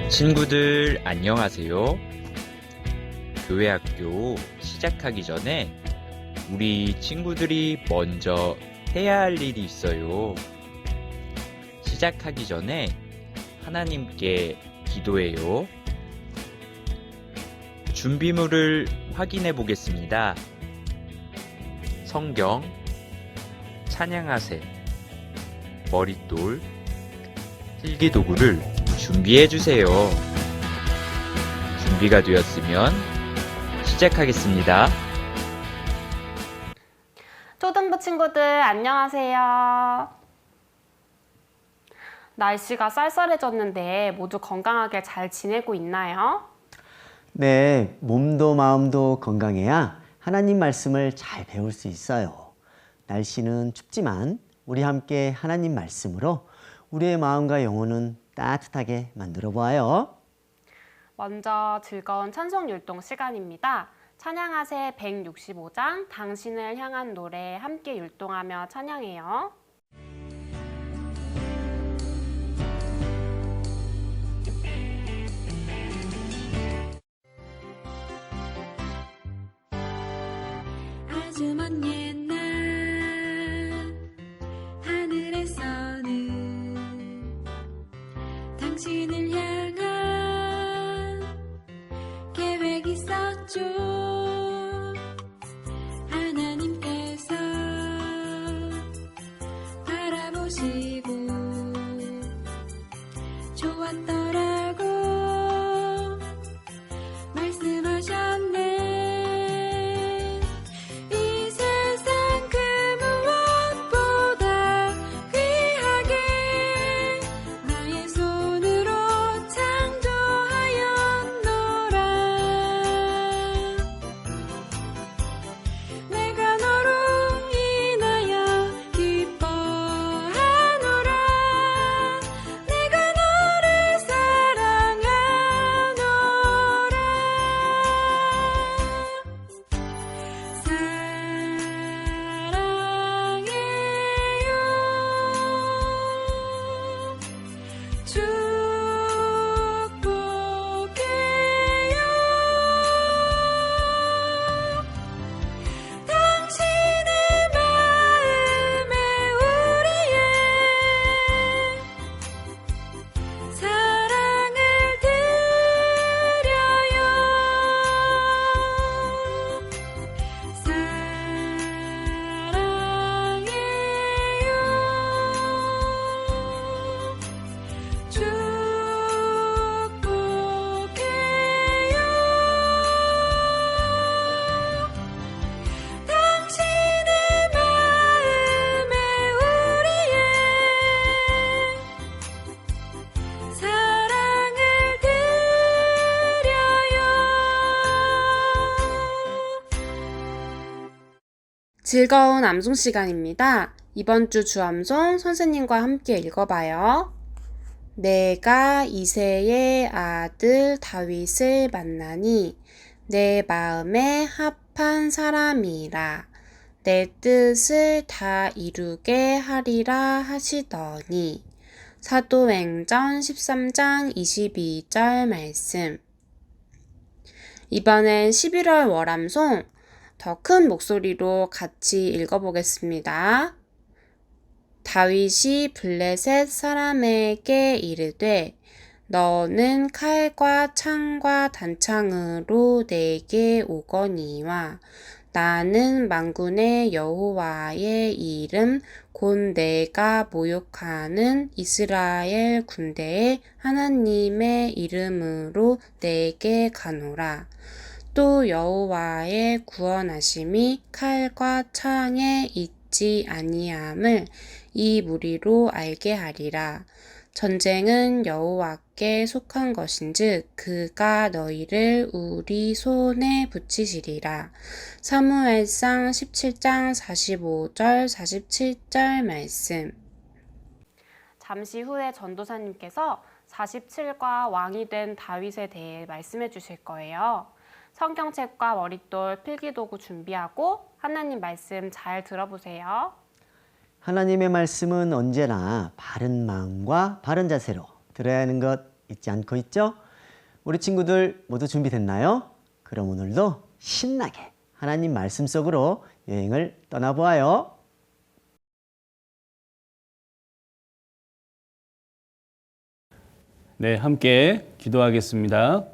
친구들 안녕하세요. 교회 학교 시작하기 전에 우리 친구들이 먼저 해야 할 일이 있어요. 시작하기 전에 하나님께 기도해요. 준비물을 확인해 보겠습니다. 성경, 찬양하세, 머릿돌, 필기도구를 준비해 주세요. 준비가 되었으면 시작하겠습니다. 초등부 친구들 안녕하세요. 날씨가 쌀쌀해졌는데 모두 건강하게 잘 지내고 있나요? 네, 몸도 마음도 건강해야 하나님 말씀을 잘 배울 수 있어요. 날씨는 춥지만 우리 함께 하나님 말씀으로 우리의 마음과 영혼은 따뜻하게 만들어 보아요. 먼저 즐거운 찬송 율동 시간입니다. 찬양하세 165장 당신을 향한 노래 함께 율동하며 찬양해요. 아주 먼 옛날 하늘에서는 당신을 향한 계획이 있었죠. 하나님께서 바라보시고 좋았더라고 말씀하셨네. 즐거운 암송 시간입니다. 이번 주 주암송 선생님과 함께 읽어봐요. 내가 이새의 아들 다윗을 만나니 내 마음에 합한 사람이라 내 뜻을 다 이루게 하리라 하시더니. 사도행전 13장 22절 말씀. 이번엔 11월 월암송 더 큰 목소리로 같이 읽어보겠습니다. 다윗이 블레셋 사람에게 이르되 너는 칼과 창과 단창으로 내게 오거니와 나는 만군의 여호와의 이름 곧 내가 모욕하는 이스라엘 군대의 하나님의 이름으로 내게 가노라. 또 여호와의 구원하심이 칼과 창에 있지 아니함을 이 무리로 알게 하리라. 전쟁은 여호와께 속한 것인즉 그가 너희를 우리 손에 붙이시리라. 사무엘상 17장 45절 47절 말씀. 잠시 후에 전도사님께서 47과 왕이 된 다윗에 대해 말씀해 주실 거예요. 성경책과 머릿돌, 필기도구 준비하고 하나님 말씀 잘 들어보세요. 하나님의 말씀은 언제나 바른 마음과 바른 자세로 들어야 하는 것 잊지 않고 있죠? 우리 친구들 모두 준비됐나요? 그럼 오늘도 신나게 하나님 말씀 속으로 여행을 떠나보아요. 네, 함께 기도하겠습니다.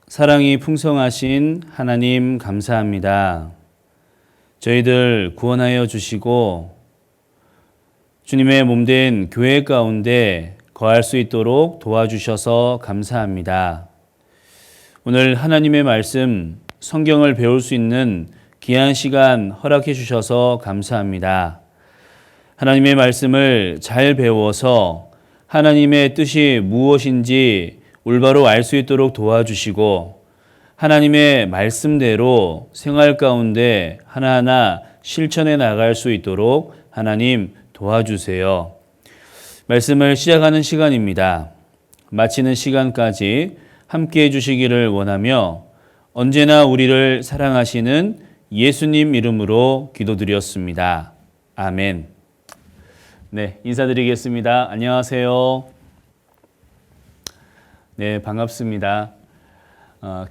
사랑이 풍성하신 하나님 감사합니다. 저희들 구원하여 주시고 주님의 몸된 교회 가운데 거할 수 있도록 도와주셔서 감사합니다. 오늘 하나님의 말씀, 성경을 배울 수 있는 귀한 시간 허락해 주셔서 감사합니다. 하나님의 말씀을 잘 배워서 하나님의 뜻이 무엇인지 올바로 알 수 있도록 도와주시고 하나님의 말씀대로 생활 가운데 하나하나 실천해 나갈 수 있도록 하나님 도와주세요. 말씀을 시작하는 시간입니다. 마치는 시간까지 함께 해주시기를 원하며 언제나 우리를 사랑하시는 예수님 이름으로 기도드렸습니다. 아멘. 네, 인사드리겠습니다. 안녕하세요. 네, 반갑습니다.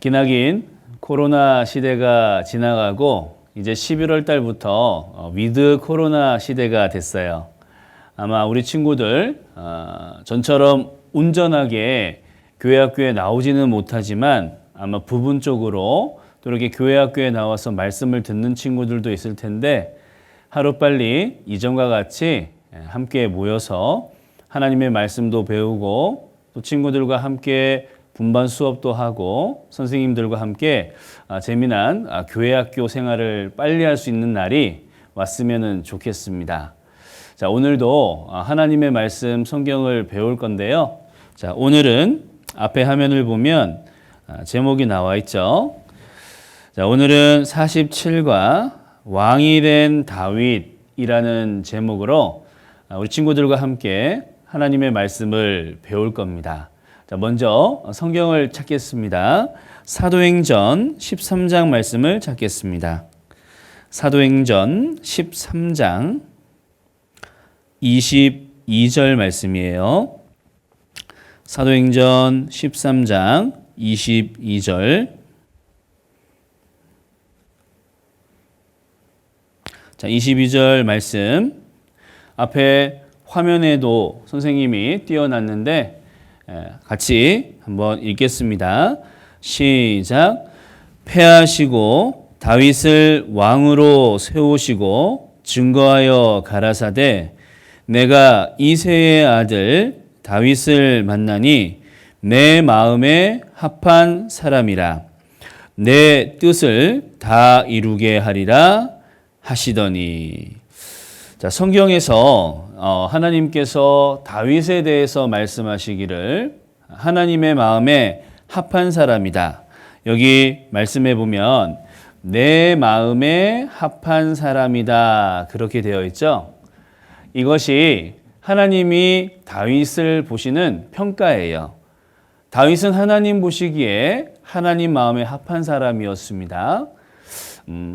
기나긴 코로나 시대가 지나가고 이제 11월 달부터 위드 코로나 시대가 됐어요. 아마 우리 친구들 전처럼 온전하게 교회 학교에 나오지는 못하지만 아마 부분적으로 또 이렇게 교회 학교에 나와서 말씀을 듣는 친구들도 있을 텐데 하루빨리 이전과 같이 함께 모여서 하나님의 말씀도 배우고 또 친구들과 함께 분반 수업도 하고 선생님들과 함께 재미난 교회 학교 생활을 빨리 할 수 있는 날이 왔으면 좋겠습니다. 자, 오늘도 하나님의 말씀 성경을 배울 건데요. 자, 오늘은 앞에 화면을 보면 제목이 나와 있죠. 자, 오늘은 47과 왕이 된 다윗이라는 제목으로 우리 친구들과 함께 하나님의 말씀을 배울 겁니다. 자, 먼저 성경을 찾겠습니다. 사도행전 13장 말씀을 찾겠습니다. 사도행전 13장 22절 말씀이에요. 사도행전 13장 22절. 자, 22절 말씀 앞에 화면에도 선생님이 띄워놨는데 같이 한번 읽겠습니다. 시작. 패하시고 다윗을 왕으로 세우시고 증거하여 가라사대 내가 이새의 아들 다윗을 만나니 내 마음에 합한 사람이라 내 뜻을 다 이루게 하리라 하시더니. 자, 성경에서 하나님께서 다윗에 대해서 말씀하시기를 하나님의 마음에 합한 사람이다. 여기 말씀해 보면 내 마음에 합한 사람이다. 그렇게 되어 있죠. 이것이 하나님이 다윗을 보시는 평가예요. 다윗은 하나님 보시기에 하나님 마음에 합한 사람이었습니다.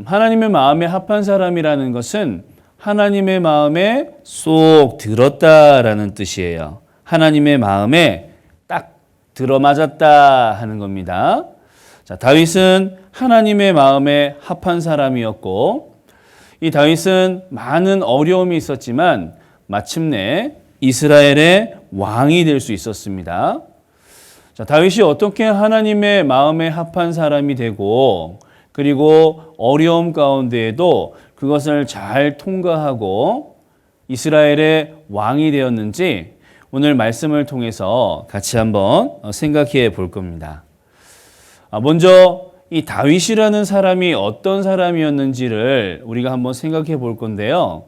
하나님의 마음에 합한 사람이라는 것은 하나님의 마음에 쏙 들었다라는 뜻이에요. 하나님의 마음에 딱 들어맞았다 하는 겁니다. 자, 다윗은 하나님의 마음에 합한 사람이었고 이 다윗은 많은 어려움이 있었지만 마침내 이스라엘의 왕이 될 수 있었습니다. 자, 다윗이 어떻게 하나님의 마음에 합한 사람이 되고 그리고 어려움 가운데에도 그것을 잘 통과하고 이스라엘의 왕이 되었는지 오늘 말씀을 통해서 같이 한번 생각해 볼 겁니다. 먼저 이 다윗이라는 사람이 어떤 사람이었는지를 우리가 한번 생각해 볼 건데요.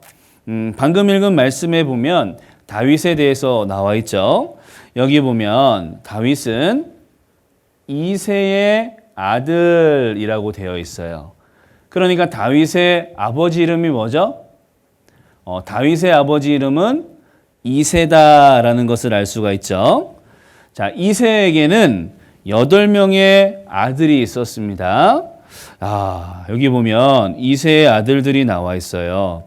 방금 읽은 말씀에 보면 다윗에 대해서 나와 있죠. 여기 보면 다윗은 이새의 아들이라고 되어 있어요. 그러니까 다윗의 아버지 이름이 뭐죠? 다윗의 아버지 이름은 이새다라는 것을 알 수가 있죠. 자, 이새에게는 8명의 아들이 있었습니다. 여기 보면 이새의 아들들이 나와 있어요.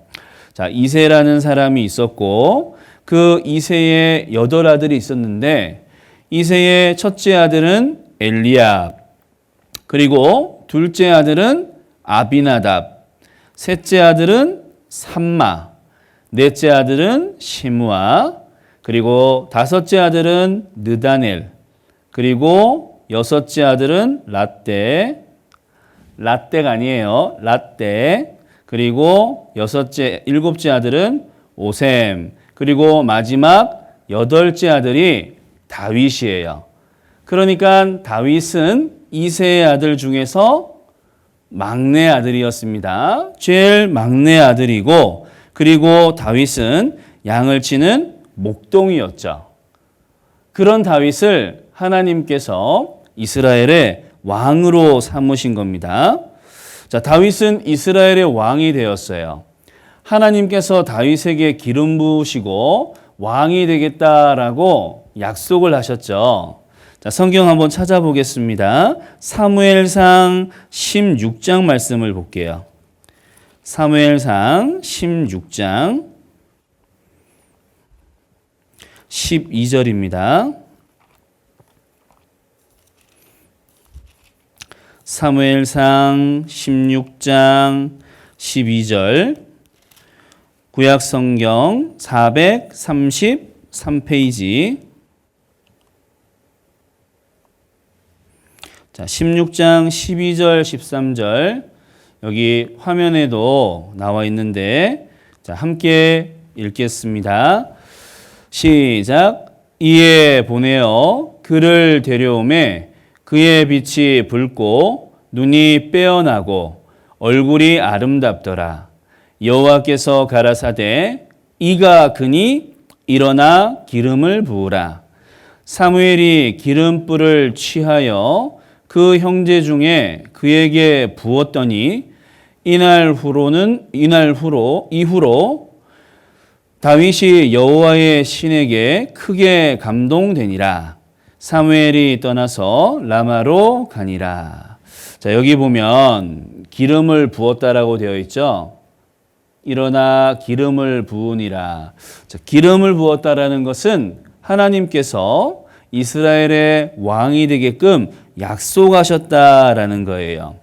자, 이새라는 사람이 있었고 그 이새의 8아들이 있었는데 이새의 첫째 아들은 엘리압, 그리고 둘째 아들은 아비나답, 셋째 아들은 삼마, 넷째 아들은 시므아, 그리고 다섯째 아들은 느다넬, 그리고 여섯째 아들은 라떼가 아니에요. 라떼. 그리고 일곱째 아들은 오셈. 그리고 마지막 8째 아들이 다윗이에요. 그러니까 다윗은 이새의 아들 중에서 막내 아들이었습니다. 제일 막내 아들이고, 그리고 다윗은 양을 치는 목동이었죠. 그런 다윗을 하나님께서 이스라엘의 왕으로 삼으신 겁니다. 자, 다윗은 이스라엘의 왕이 되었어요. 하나님께서 다윗에게 기름 부으시고 왕이 되겠다라고 약속을 하셨죠. 자, 성경 한번 찾아보겠습니다. 사무엘상 16장 말씀을 볼게요. 사무엘상 16장 12절입니다. 사무엘상 16장 12절 구약성경 433페이지. 자, 16장 12절 13절 여기 화면에도 나와 있는데, 자, 함께 읽겠습니다. 시작. 이에 보내어 그를 데려오매 그의 빛이 붉고 눈이 빼어나고 얼굴이 아름답더라. 여호와께서 가라사대 이가 그니 일어나 기름을 부으라. 사무엘이 기름불을 취하여 그 형제 중에 그에게 부었더니 이후로 다윗이 여호와의 신에게 크게 감동되니라. 사무엘이 떠나서 라마로 가니라. 자, 여기 보면 기름을 부었다라고 되어 있죠. 일어나 기름을 부으니라. 자, 기름을 부었다라는 것은 하나님께서 이스라엘의 왕이 되게끔 약속하셨다라는 거예요.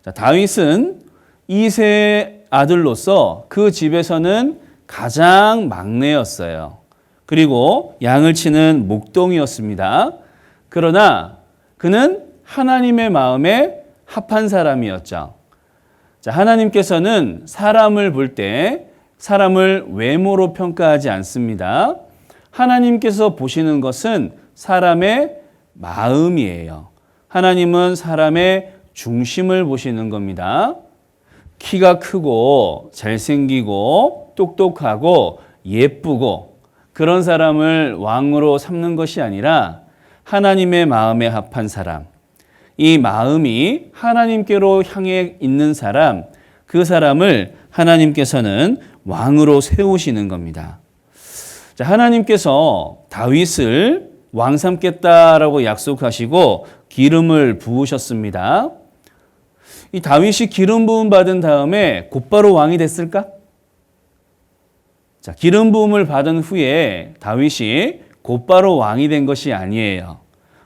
자, 다윗은 이세 아들로서 그 집에서는 가장 막내였어요. 그리고 양을 치는 목동이었습니다. 그러나 그는 하나님의 마음에 합한 사람이었죠. 자, 하나님께서는 사람을 볼 때 사람을 외모로 평가하지 않습니다. 하나님께서 보시는 것은 사람의 마음이에요. 하나님은 사람의 중심을 보시는 겁니다. 키가 크고 잘생기고 똑똑하고 예쁘고 그런 사람을 왕으로 삼는 것이 아니라 하나님의 마음에 합한 사람, 이 마음이 하나님께로 향해 있는 사람, 그 사람을 하나님께서는 왕으로 세우시는 겁니다. 자, 하나님께서 다윗을 왕 삼겠다라고 약속하시고 기름을 부으셨습니다. 이 다윗이 기름 부음 받은 다음에 곧바로 왕이 됐을까? 자, 기름 부음을 받은 후에 다윗이 곧바로 왕이 된 것이 아니에요.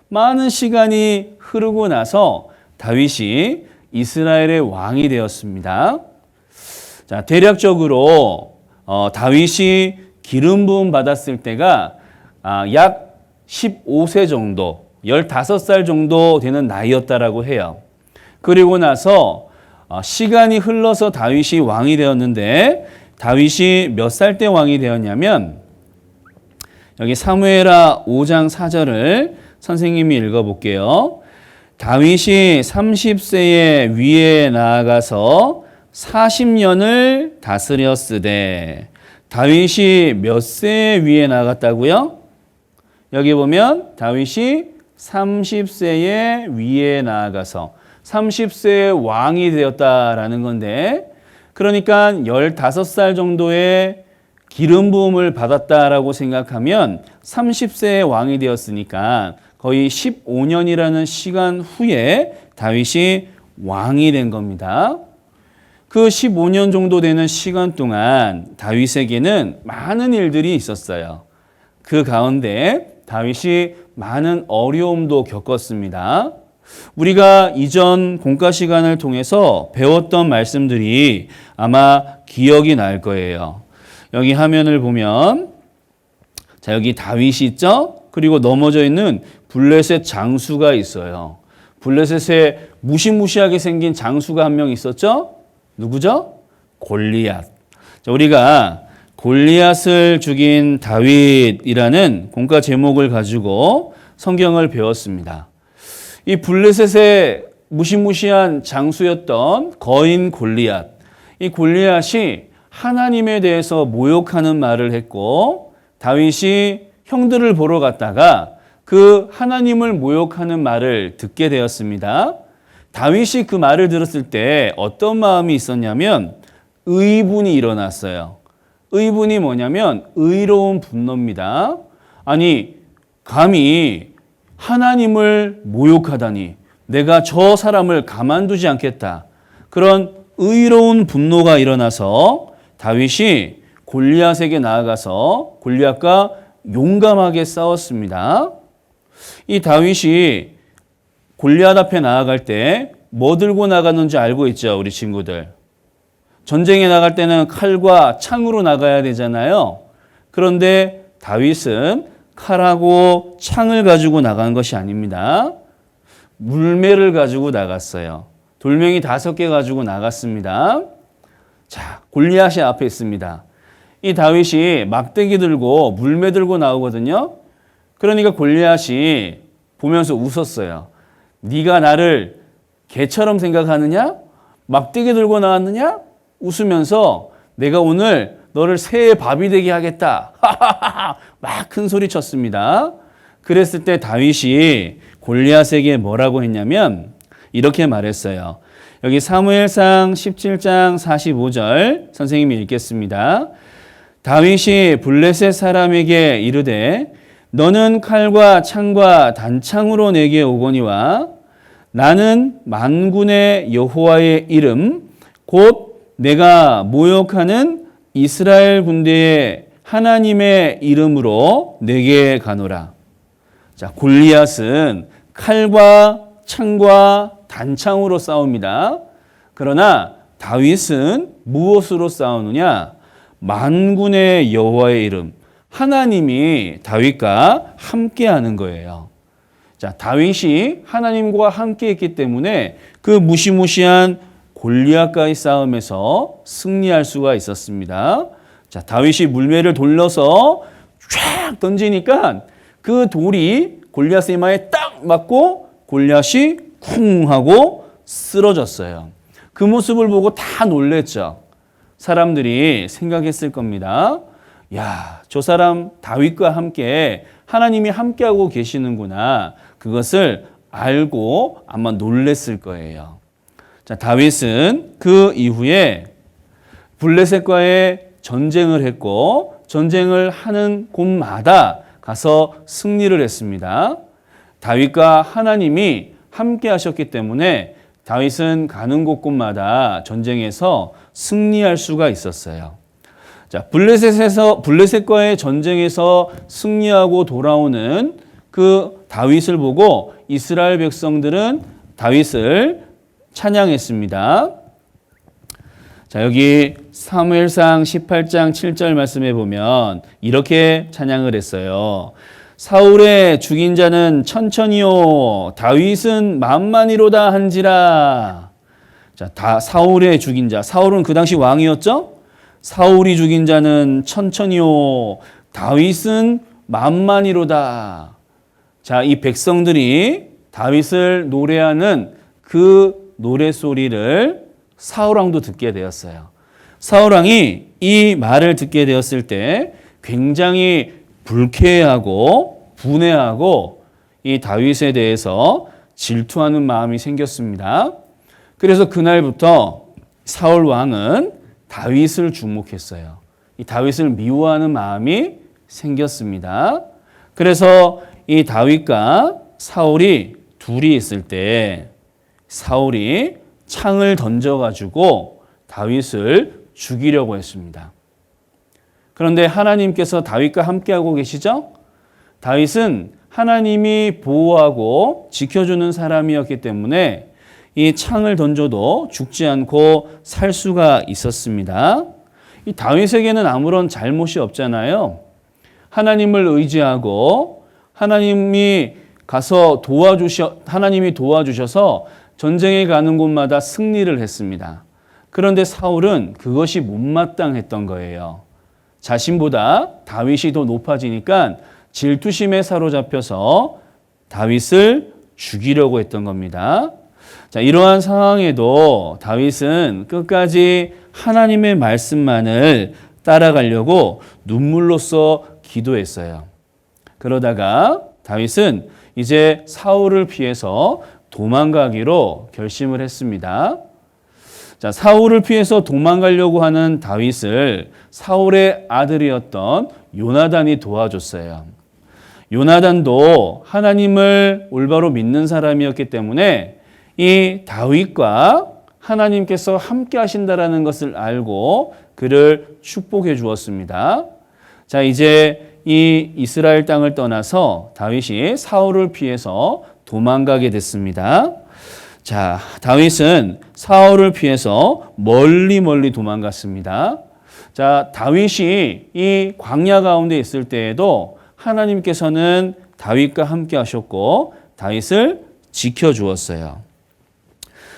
많은 시간이 흐르고 나서 다윗이 이스라엘의 왕이 되었습니다. 자, 대략적으로 다윗이 기름 부음 받았을 때가 약 15세 정도, 15살 정도 되는 나이였다라고 해요. 그리고 나서 시간이 흘러서 다윗이 왕이 되었는데, 다윗이 몇 살 때 왕이 되었냐면, 여기 사무엘하 5장 4절을 선생님이 읽어볼게요. 다윗이 30세의 위에 나아가서 40년을 다스렸으되. 다윗이 몇 세의 위에 나아갔다고요? 여기 보면 다윗이 30세의 위에 나아가서 30세의 왕이 되었다라는 건데, 그러니까 15살 정도의 기름 부음을 받았다라고 생각하면 30세의 왕이 되었으니까 거의 15년이라는 시간 후에 다윗이 왕이 된 겁니다. 그 15년 정도 되는 시간 동안 다윗에게는 많은 일들이 있었어요. 그 가운데 다윗이 많은 어려움도 겪었습니다. 우리가 이전 공과 시간을 통해서 배웠던 말씀들이 아마 기억이 날 거예요. 여기 화면을 보면 자, 여기 다윗이 있죠? 그리고 넘어져 있는 블레셋 장수가 있어요. 블레셋에 무시무시하게 생긴 장수가 한 명 있었죠? 누구죠? 골리앗. 자, 우리가 골리앗을 죽인 다윗이라는 공과 제목을 가지고 성경을 배웠습니다. 이 블레셋의 무시무시한 장수였던 거인 골리앗. 이 골리앗이 하나님에 대해서 모욕하는 말을 했고 다윗이 형들을 보러 갔다가 그 하나님을 모욕하는 말을 듣게 되었습니다. 다윗이 그 말을 들었을 때 어떤 마음이 있었냐면 의분이 일어났어요. 의분이 뭐냐면 의로운 분노입니다. 아니, 감히 하나님을 모욕하다니 내가 저 사람을 가만두지 않겠다. 그런 의로운 분노가 일어나서 다윗이 골리앗에게 나아가서 골리앗과 용감하게 싸웠습니다. 이 다윗이 골리앗 앞에 나아갈 때 뭐 들고 나갔는지 알고 있죠, 우리 친구들? 전쟁에 나갈 때는 칼과 창으로 나가야 되잖아요. 그런데 다윗은 칼하고 창을 가지고 나간 것이 아닙니다. 물매를 가지고 나갔어요. 돌멩이 5개 가지고 나갔습니다. 자, 골리앗이 앞에 있습니다. 이 다윗이 막대기 들고 물매 들고 나오거든요. 그러니까 골리앗이 보면서 웃었어요. 네가 나를 개처럼 생각하느냐? 막대기 들고 나왔느냐? 웃으면서 내가 오늘 너를 새의 밥이 되게 하겠다. 막 큰 소리 쳤습니다. 그랬을 때 다윗이 골리앗에게 뭐라고 했냐면 이렇게 말했어요. 여기 사무엘상 17장 45절 선생님이 읽겠습니다. 다윗이 블레셋 사람에게 이르되 너는 칼과 창과 단창으로 내게 오거니와 나는 만군의 여호와의 이름 곧 내가 모욕하는 이스라엘 군대의 하나님의 이름으로 내게 가노라. 자, 골리앗은 칼과 창과 단창으로 싸웁니다. 그러나 다윗은 무엇으로 싸우느냐? 만군의 여호와의 이름, 하나님이 다윗과 함께하는 거예요. 자, 다윗이 하나님과 함께했기 때문에 그 무시무시한 골리앗과의 싸움에서 승리할 수가 있었습니다. 자, 다윗이 물매를 돌려서 쫙 던지니까 그 돌이 골리앗의 이마에 딱 맞고 골리앗이 쿵 하고 쓰러졌어요. 그 모습을 보고 다 놀랬죠. 사람들이 생각했을 겁니다. 야, 저 사람 다윗과 함께 하나님이 함께하고 계시는구나. 그것을 알고 아마 놀랬을 거예요. 자, 다윗은 그 이후에 블레셋과의 전쟁을 했고 전쟁을 하는 곳마다 가서 승리를 했습니다. 다윗과 하나님이 함께 하셨기 때문에 다윗은 가는 곳곳마다 전쟁에서 승리할 수가 있었어요. 자, 블레셋과의 전쟁에서 승리하고 돌아오는 그 다윗을 보고 이스라엘 백성들은 다윗을 찬양했습니다. 자, 여기 사무엘상 18장 7절 말씀에 보면 이렇게 찬양을 했어요. 사울의 죽인 자는 천천히요 다윗은 만만이로다 한지라. 자, 사울의 죽인 자. 사울은 그 당시 왕이었죠? 사울이 죽인 자는 천천히요 다윗은 만만이로다. 자, 이 백성들이 다윗을 노래하는 그 노래소리를 사울왕도 듣게 되었어요. 사울왕이 이 말을 듣게 되었을 때 굉장히 불쾌해하고 분해하고 이 다윗에 대해서 질투하는 마음이 생겼습니다. 그래서 그날부터 사울 왕은 다윗을 주목했어요. 이 다윗을 미워하는 마음이 생겼습니다. 그래서 이 다윗과 사울이 둘이 있을 때 사울이 창을 던져가지고 다윗을 죽이려고 했습니다. 그런데 하나님께서 다윗과 함께하고 계시죠? 다윗은 하나님이 보호하고 지켜주는 사람이었기 때문에 이 창을 던져도 죽지 않고 살 수가 있었습니다. 이 다윗에게는 아무런 잘못이 없잖아요. 하나님을 의지하고 하나님이 도와주셔서 전쟁에 가는 곳마다 승리를 했습니다. 그런데 사울은 그것이 못마땅했던 거예요. 자신보다 다윗이 더 높아지니까 질투심에 사로잡혀서 다윗을 죽이려고 했던 겁니다. 자, 이러한 상황에도 다윗은 끝까지 하나님의 말씀만을 따라가려고 눈물로써 기도했어요. 그러다가 다윗은 이제 사울을 피해서 도망가기로 결심을 했습니다. 자, 사울을 피해서 도망가려고 하는 다윗을 사울의 아들이었던 요나단이 도와줬어요. 요나단도 하나님을 올바로 믿는 사람이었기 때문에 이 다윗과 하나님께서 함께 하신다라는 것을 알고 그를 축복해 주었습니다. 자, 이제 이 이스라엘 땅을 떠나서 다윗이 사울을 피해서 도망가게 됐습니다. 자, 다윗은 사울을 피해서 멀리 도망갔습니다. 자, 다윗이 이 광야 가운데 있을 때에도 하나님께서는 다윗과 함께 하셨고 다윗을 지켜주었어요.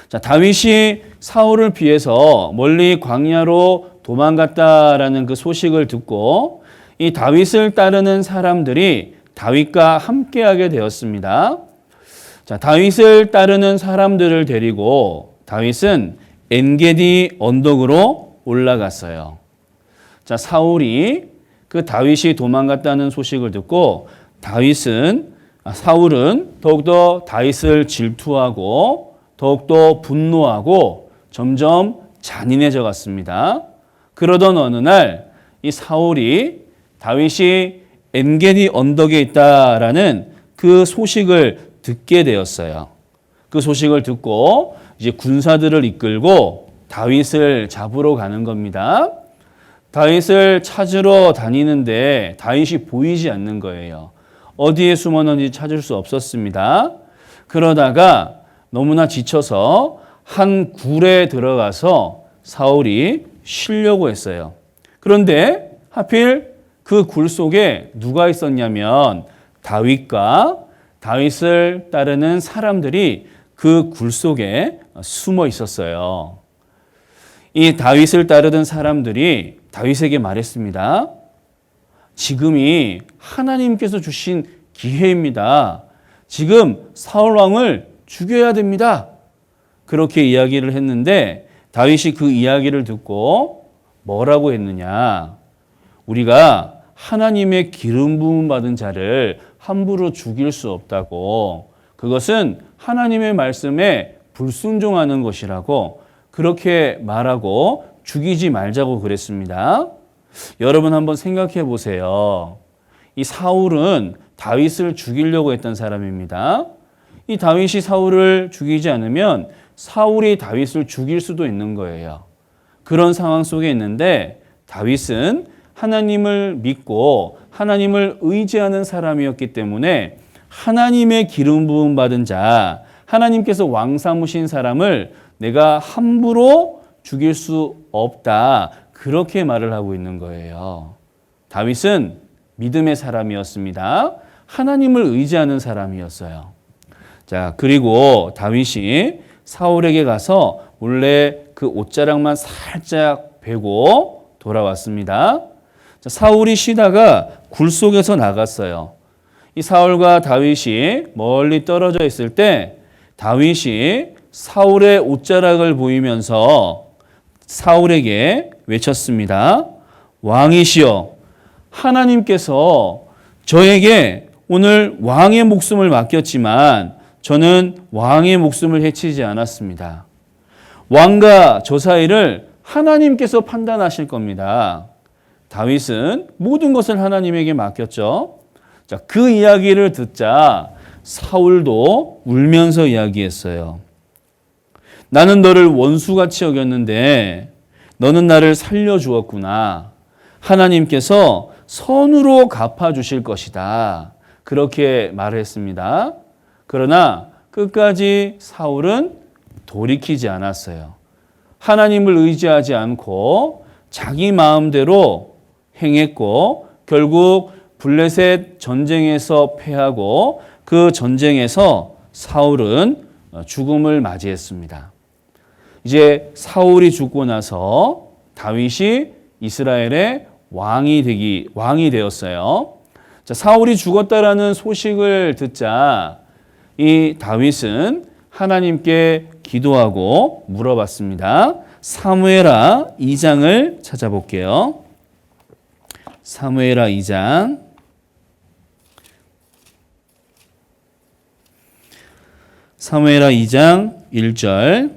자, 다윗이 사울을 피해서 멀리 광야로 도망갔다라는 그 소식을 듣고 이 다윗을 따르는 사람들이 다윗과 함께하게 되었습니다. 자, 다윗을 따르는 사람들을 데리고 다윗은 엔게디 언덕으로 올라갔어요. 자, 사울이 그 다윗이 도망갔다는 소식을 듣고 사울은 더욱더 다윗을 질투하고 더욱더 분노하고 점점 잔인해져 갔습니다. 그러던 어느 날 이 사울이 다윗이 엔게디 언덕에 있다라는 그 소식을 듣게 되었어요. 그 소식을 듣고 이제 군사들을 이끌고 다윗을 잡으러 가는 겁니다. 다윗을 찾으러 다니는데 다윗이 보이지 않는 거예요. 어디에 숨었는지 찾을 수 없었습니다. 그러다가 너무나 지쳐서 한 굴에 들어가서 사울이 쉬려고 했어요. 그런데 하필 그 굴 속에 누가 있었냐면 다윗과 다윗을 따르는 사람들이 그 굴 속에 숨어 있었어요. 이 다윗을 따르던 사람들이 다윗에게 말했습니다. 지금이 하나님께서 주신 기회입니다. 지금 사울 왕을 죽여야 됩니다. 그렇게 이야기를 했는데 다윗이 그 이야기를 듣고 뭐라고 했느냐? 우리가 하나님의 기름 부음 받은 자를 함부로 죽일 수 없다고, 그것은 하나님의 말씀에 불순종하는 것이라고 그렇게 말하고 죽이지 말자고 그랬습니다. 여러분 한번 생각해 보세요. 이 사울은 다윗을 죽이려고 했던 사람입니다. 이 다윗이 사울을 죽이지 않으면 사울이 다윗을 죽일 수도 있는 거예요. 그런 상황 속에 있는데 다윗은 하나님을 믿고 하나님을 의지하는 사람이었기 때문에 하나님의 기름 부음 받은 자, 하나님께서 왕 삼으신 사람을 내가 함부로 죽일 수 없다. 그렇게 말을 하고 있는 거예요. 다윗은 믿음의 사람이었습니다. 하나님을 의지하는 사람이었어요. 자, 그리고 다윗이 사울에게 가서 몰래 그 옷자락만 살짝 베고 돌아왔습니다. 자, 사울이 쉬다가 굴 속에서 나갔어요. 이 사울과 다윗이 멀리 떨어져 있을 때 다윗이 사울의 옷자락을 보이면서 사울에게 외쳤습니다. 왕이시여, 하나님께서 저에게 오늘 왕의 목숨을 맡겼지만 저는 왕의 목숨을 해치지 않았습니다. 왕과 저 사이를 하나님께서 판단하실 겁니다. 다윗은 모든 것을 하나님에게 맡겼죠. 자, 그 이야기를 듣자 사울도 울면서 이야기했어요. 나는 너를 원수같이 여겼는데 너는 나를 살려주었구나. 하나님께서 선으로 갚아주실 것이다. 그렇게 말을 했습니다. 그러나 끝까지 사울은 돌이키지 않았어요. 하나님을 의지하지 않고 자기 마음대로 행했고 결국 블레셋 전쟁에서 패하고 그 전쟁에서 사울은 죽음을 맞이했습니다. 이제 사울이 죽고 나서 다윗이 이스라엘의 왕이 되었어요. 자, 사울이 죽었다라는 소식을 듣자 이 다윗은 하나님께 기도하고 물어봤습니다. 사무엘하 2장을 찾아볼게요. 사무엘하 2장. 사무엘하 2장 1절.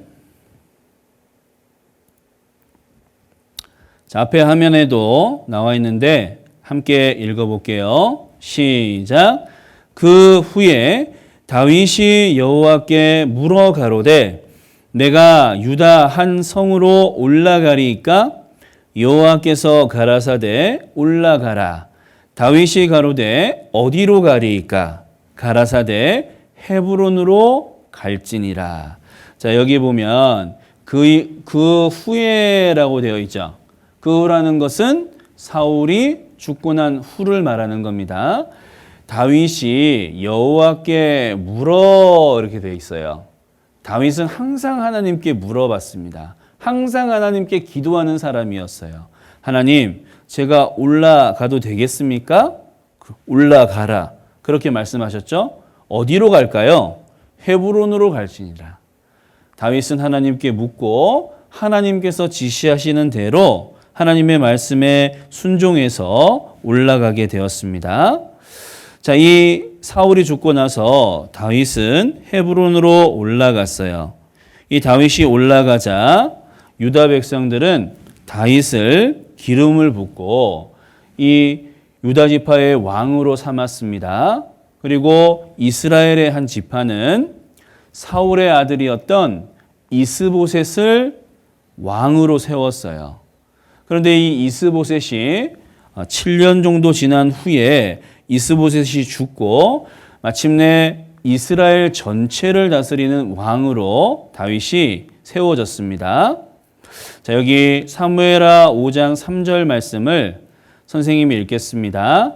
자, 앞에 화면에도 나와 있는데 함께 읽어볼게요. 시작. 그 후에 다윗이 여호와께 물어 가로되 내가 유다 한 성으로 올라가리이까? 여호와께서 가라사대 올라가라. 다윗이 가로되 어디로 가리이까? 가라사대 헤브론으로 갈지니라. 자, 여기 보면 그 후에라고 되어 있죠. 그 후라는 것은 사울이 죽고 난 후를 말하는 겁니다. 다윗이 여호와께 물어 이렇게 되어 있어요. 다윗은 항상 하나님께 물어봤습니다. 항상 하나님께 기도하는 사람이었어요. 하나님, 제가 올라가도 되겠습니까? 올라가라. 그렇게 말씀하셨죠? 어디로 갈까요? 헤브론으로 갈지니라. 다윗은 하나님께 묻고 하나님께서 지시하시는 대로 하나님의 말씀에 순종해서 올라가게 되었습니다. 자, 이 사울이 죽고 나서 다윗은 헤브론으로 올라갔어요. 이 다윗이 올라가자 유다 백성들은 다윗을 기름을 붓고 이 유다 지파의 왕으로 삼았습니다. 그리고 이스라엘의 한 지파는 사울의 아들이었던 이스보셋을 왕으로 세웠어요. 그런데 이 이스보셋이 7년 정도 지난 후에 이스보셋이 죽고 마침내 이스라엘 전체를 다스리는 왕으로 다윗이 세워졌습니다. 자, 여기 사무엘하 5장 3절 말씀을 선생님이 읽겠습니다.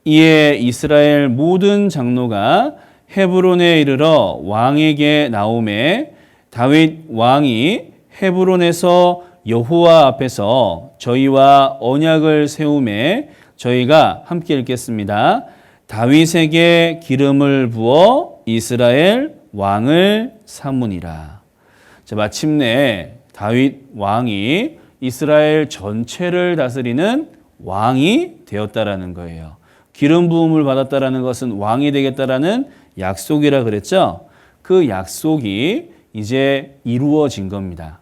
이에 이스라엘 모든 장로가 헤브론에 이르러 왕에게 나오매 다윗 왕이 헤브론에서 여호와 앞에서 저희와 언약을 세우매 저희가 함께 읽겠습니다. 다윗에게 기름을 부어 이스라엘 왕을 삼으니라. 자, 마침내 다윗 왕이 이스라엘 전체를 다스리는 왕이 되었다라는 거예요. 기름 부음을 받았다라는 것은 왕이 되겠다라는 약속이라 그랬죠. 그 약속이 이제 이루어진 겁니다.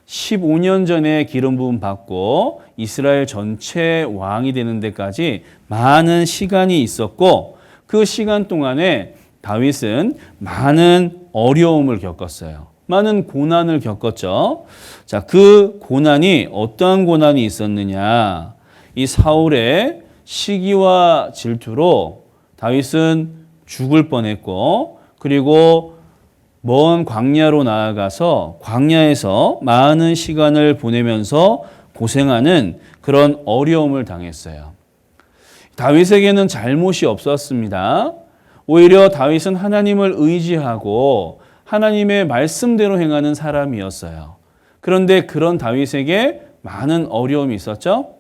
15년 전에 기름 부음 받고 이스라엘 전체 왕이 되는 데까지 많은 시간이 있었고 그 시간 동안에 다윗은 많은 어려움을 겪었어요. 많은 고난을 겪었죠. 자, 그 고난이 어떠한 고난이 있었느냐? 이 사울의 시기와 질투로 다윗은 죽을 뻔했고 그리고 먼 광야로 나아가서 광야에서 많은 시간을 보내면서 고생하는 그런 어려움을 당했어요. 다윗에게는 잘못이 없었습니다. 오히려 다윗은 하나님을 의지하고 하나님의 말씀대로 행하는 사람이었어요. 그런데 그런 다윗에게 많은 어려움이 있었죠.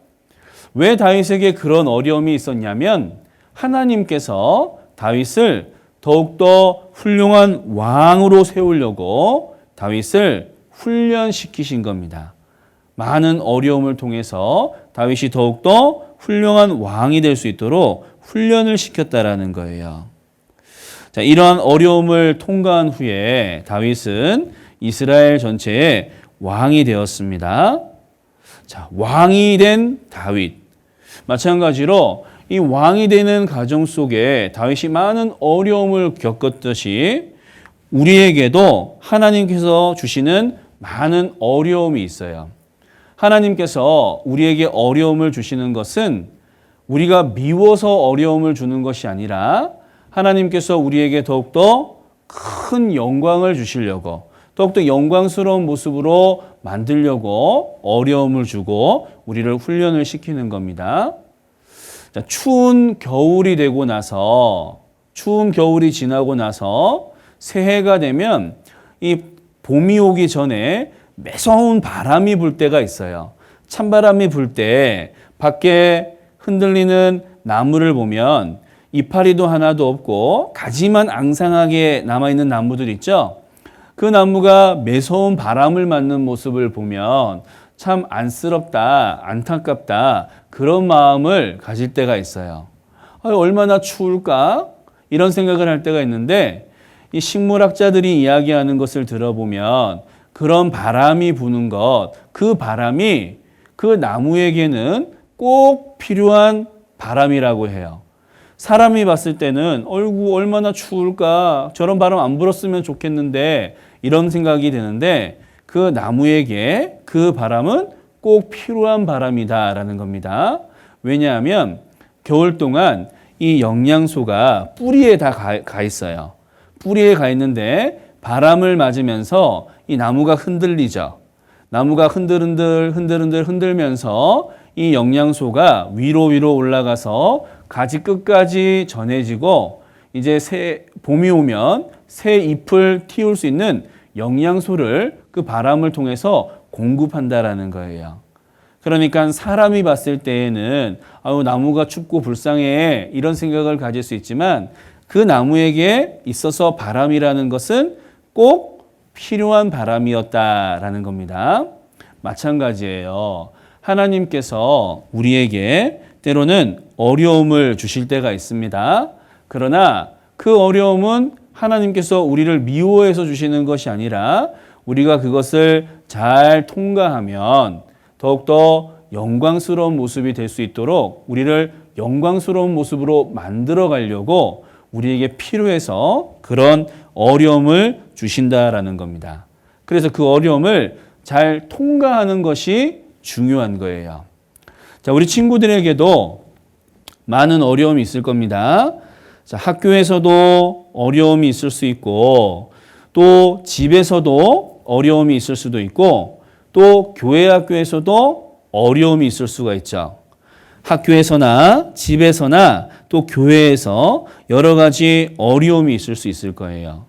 왜 다윗에게 그런 어려움이 있었냐면 하나님께서 다윗을 더욱더 훌륭한 왕으로 세우려고 다윗을 훈련시키신 겁니다. 많은 어려움을 통해서 다윗이 더욱더 훌륭한 왕이 될 수 있도록 훈련을 시켰다라는 거예요. 자, 이러한 어려움을 통과한 후에 다윗은 이스라엘 전체의 왕이 되었습니다. 자, 왕이 된 다윗. 마찬가지로 이 왕이 되는 과정 속에 다윗이 많은 어려움을 겪었듯이 우리에게도 하나님께서 주시는 많은 어려움이 있어요. 하나님께서 우리에게 어려움을 주시는 것은 우리가 미워서 어려움을 주는 것이 아니라 하나님께서 우리에게 더욱더 큰 영광을 주시려고 더욱더 영광스러운 모습으로 만들려고 어려움을 주고 우리를 훈련을 시키는 겁니다. 자, 추운 겨울이 지나고 나서 새해가 되면 이 봄이 오기 전에 매서운 바람이 불 때가 있어요. 찬바람이 불 때 밖에 흔들리는 나무를 보면 이파리도 하나도 없고 가지만 앙상하게 남아있는 나무들 있죠. 그 나무가 매서운 바람을 맞는 모습을 보면 참 안쓰럽다, 안타깝다 그런 마음을 가질 때가 있어요. 얼마나 추울까? 이런 생각을 할 때가 있는데 이 식물학자들이 이야기하는 것을 들어보면 그런 바람이 부는 것, 그 바람이 그 나무에게는 꼭 필요한 바람이라고 해요. 사람이 봤을 때는 어이구 얼마나 추울까? 저런 바람 안 불었으면 좋겠는데 이런 생각이 드는데 그 나무에게 그 바람은 꼭 필요한 바람이다라는 겁니다. 왜냐하면 겨울 동안 이 영양소가 뿌리에 다 가 있어요. 뿌리에 가 있는데 바람을 맞으면서 이 나무가 흔들리죠. 나무가 흔들흔들 흔들면서 이 영양소가 위로 올라가서 가지 끝까지 전해지고 이제 봄이 오면 새 잎을 틔울 수 있는 영양소를 그 바람을 통해서 공급한다라는 거예요. 그러니까 사람이 봤을 때에는 나무가 춥고 불쌍해 이런 생각을 가질 수 있지만 그 나무에게 있어서 바람이라는 것은 꼭 필요한 바람이었다라는 겁니다. 마찬가지예요. 하나님께서 우리에게 때로는 어려움을 주실 때가 있습니다. 그러나 그 어려움은 하나님께서 우리를 미워해서 주시는 것이 아니라 우리가 그것을 잘 통과하면 더욱더 영광스러운 모습이 될 수 있도록 우리를 영광스러운 모습으로 만들어 가려고 우리에게 필요해서 그런 어려움을 주신다라는 겁니다. 그래서 그 어려움을 잘 통과하는 것이 중요한 거예요. 자, 우리 친구들에게도 많은 어려움이 있을 겁니다. 자, 학교에서도 어려움이 있을 수 있고 또 집에서도 어려움이 있을 수도 있고 또 교회 학교에서도 어려움이 있을 수가 있죠. 학교에서나 집에서나 또 교회에서 여러 가지 어려움이 있을 수 있을 거예요.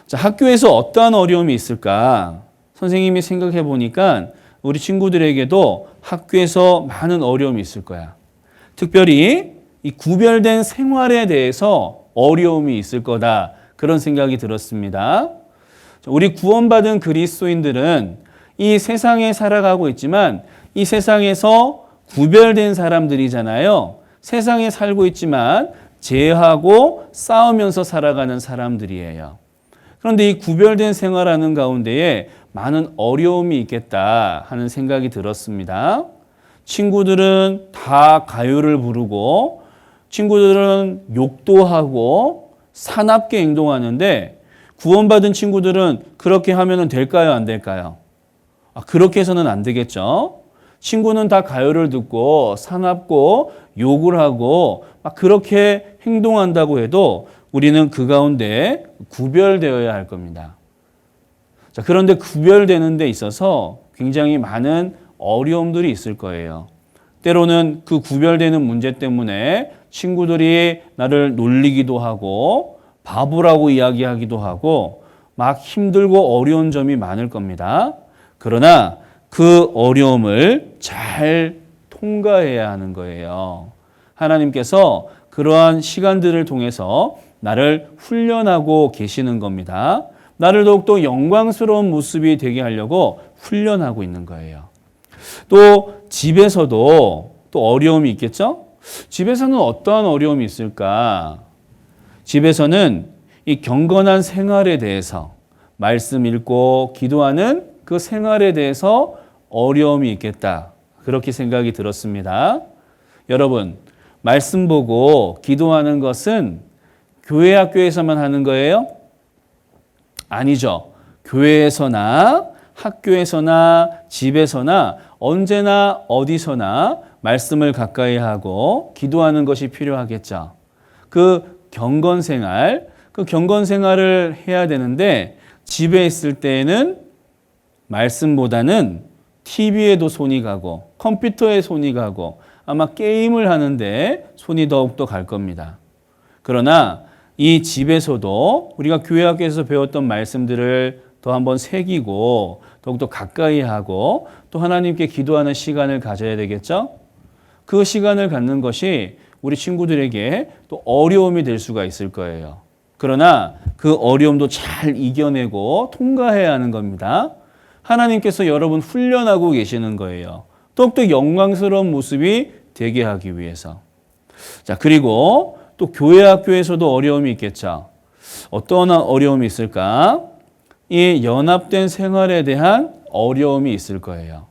자, 학교에서 어떠한 어려움이 있을까? 선생님이 생각해 보니까 우리 친구들에게도 학교에서 많은 어려움이 있을 거야. 특별히 이 구별된 생활에 대해서 어려움이 있을 거다. 그런 생각이 들었습니다. 우리 구원받은 그리스도인들은 이 세상에 살아가고 있지만 이 세상에서 구별된 사람들이잖아요. 세상에 살고 있지만 죄하고 싸우면서 살아가는 사람들이에요. 그런데 이 구별된 생활하는 가운데에 많은 어려움이 있겠다 하는 생각이 들었습니다. 친구들은 다 가요를 부르고 친구들은 욕도 하고 사납게 행동하는데 구원받은 친구들은 그렇게 하면 될까요? 안 될까요? 그렇게 해서는 안 되겠죠. 친구는 다 가요를 듣고 사납고 욕을 하고 막 그렇게 행동한다고 해도 우리는 그 가운데 구별되어야 할 겁니다. 자, 그런데 구별되는 데 있어서 굉장히 많은 어려움들이 있을 거예요. 때로는 그 구별되는 문제 때문에 친구들이 나를 놀리기도 하고 바보라고 이야기하기도 하고 막 힘들고 어려운 점이 많을 겁니다. 그러나 그 어려움을 잘 통과해야 하는 거예요. 하나님께서 그러한 시간들을 통해서 나를 훈련하고 계시는 겁니다. 나를 더욱더 영광스러운 모습이 되게 하려고 훈련하고 있는 거예요. 또 집에서도 또 어려움이 있겠죠? 집에서는 어떠한 어려움이 있을까? 집에서는 이 경건한 생활에 대해서 말씀 읽고 기도하는 그 생활에 대해서 어려움이 있겠다. 그렇게 생각이 들었습니다. 여러분, 말씀 보고 기도하는 것은 교회 학교에서만 하는 거예요? 아니죠. 교회에서나 학교에서나 집에서나 언제나 어디서나 말씀을 가까이 하고 기도하는 것이 필요하겠죠. 그 경건 생활을 해야 되는데 집에 있을 때에는 말씀보다는 TV에도 손이 가고 컴퓨터에 손이 가고 아마 게임을 하는데 손이 더욱더 갈 겁니다. 그러나 이 집에서도 우리가 교회 학교에서 배웠던 말씀들을 더 한번 새기고 더욱더 가까이 하고 또 하나님께 기도하는 시간을 가져야 되겠죠? 그 시간을 갖는 것이 우리 친구들에게 또 어려움이 될 수가 있을 거예요. 그러나 그 어려움도 잘 이겨내고 통과해야 하는 겁니다. 하나님께서 여러분 훈련하고 계시는 거예요. 더욱더 영광스러운 모습이 되게 하기 위해서. 자, 그리고 또 교회 학교에서도 어려움이 있겠죠. 어떤 어려움이 있을까? 이 연합된 생활에 대한 어려움이 있을 거예요.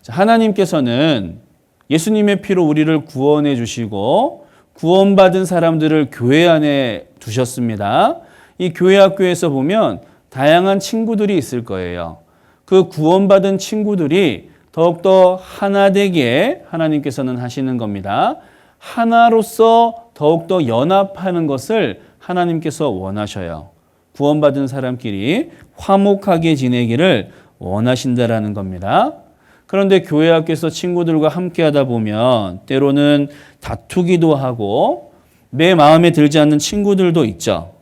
자, 하나님께서는 예수님의 피로 우리를 구원해 주시고 구원받은 사람들을 교회 안에 두셨습니다. 이 교회 학교에서 보면 다양한 친구들이 있을 거예요. 그 구원받은 친구들이 더욱더 하나 되게 하나님께서는 하시는 겁니다. 하나로서 더욱더 연합하는 것을 하나님께서 원하셔요. 구원받은 사람끼리 화목하게 지내기를 원하신다라는 겁니다. 그런데 교회 학교에서 친구들과 함께 하다 보면 때로는 다투기도 하고 내 마음에 들지 않는 친구들도 있죠.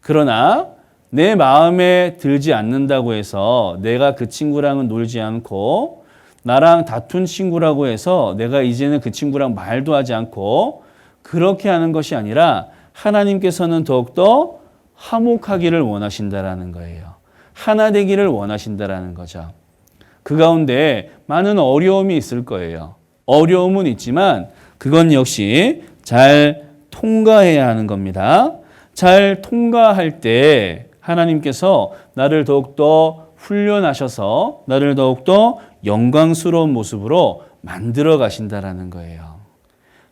그러나 내 마음에 들지 않는다고 해서 내가 그 친구랑은 놀지 않고 나랑 다툰 친구라고 해서 내가 이제는 그 친구랑 말도 하지 않고 그렇게 하는 것이 아니라 하나님께서는 더욱더 화목하기를 원하신다라는 거예요. 하나 되기를 원하신다라는 거죠. 그 가운데 많은 어려움이 있을 거예요. 어려움은 있지만 그건 역시 잘 통과해야 하는 겁니다. 잘 통과할 때 하나님께서 나를 더욱더 훈련하셔서 나를 더욱더 영광스러운 모습으로 만들어 가신다라는 거예요.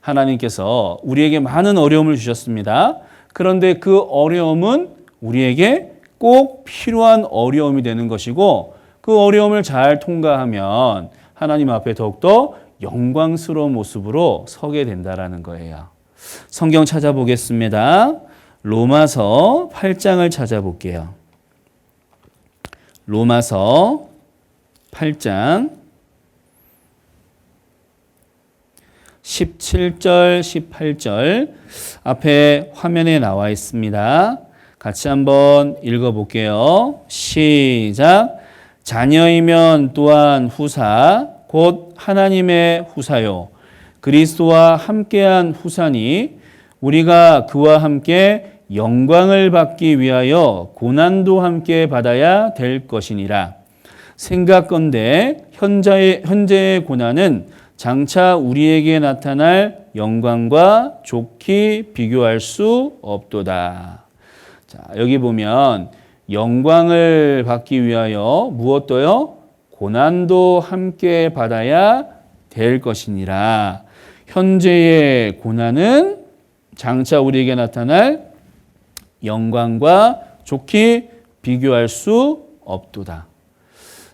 하나님께서 우리에게 많은 어려움을 주셨습니다. 그런데 그 어려움은 우리에게 꼭 필요한 어려움이 되는 것이고 그 어려움을 잘 통과하면 하나님 앞에 더욱더 영광스러운 모습으로 서게 된다라는 거예요. 성경 찾아보겠습니다. 로마서 8장을 찾아볼게요. 로마서 8장 17절, 18절 앞에 화면에 나와 있습니다. 같이 한번 읽어볼게요. 시작. 자녀이면 또한 후사, 곧 하나님의 후사요. 그리스도와 함께한 후사니 우리가 그와 함께 영광을 받기 위하여 고난도 함께 받아야 될 것이니라. 생각건대 현재의 고난은 장차 우리에게 나타날 영광과 좋게 비교할 수 없도다. 자, 여기 보면 영광을 받기 위하여 무엇도요? 고난도 함께 받아야 될 것이니라. 현재의 고난은 장차 우리에게 나타날 영광과 좋게 비교할 수 없도다.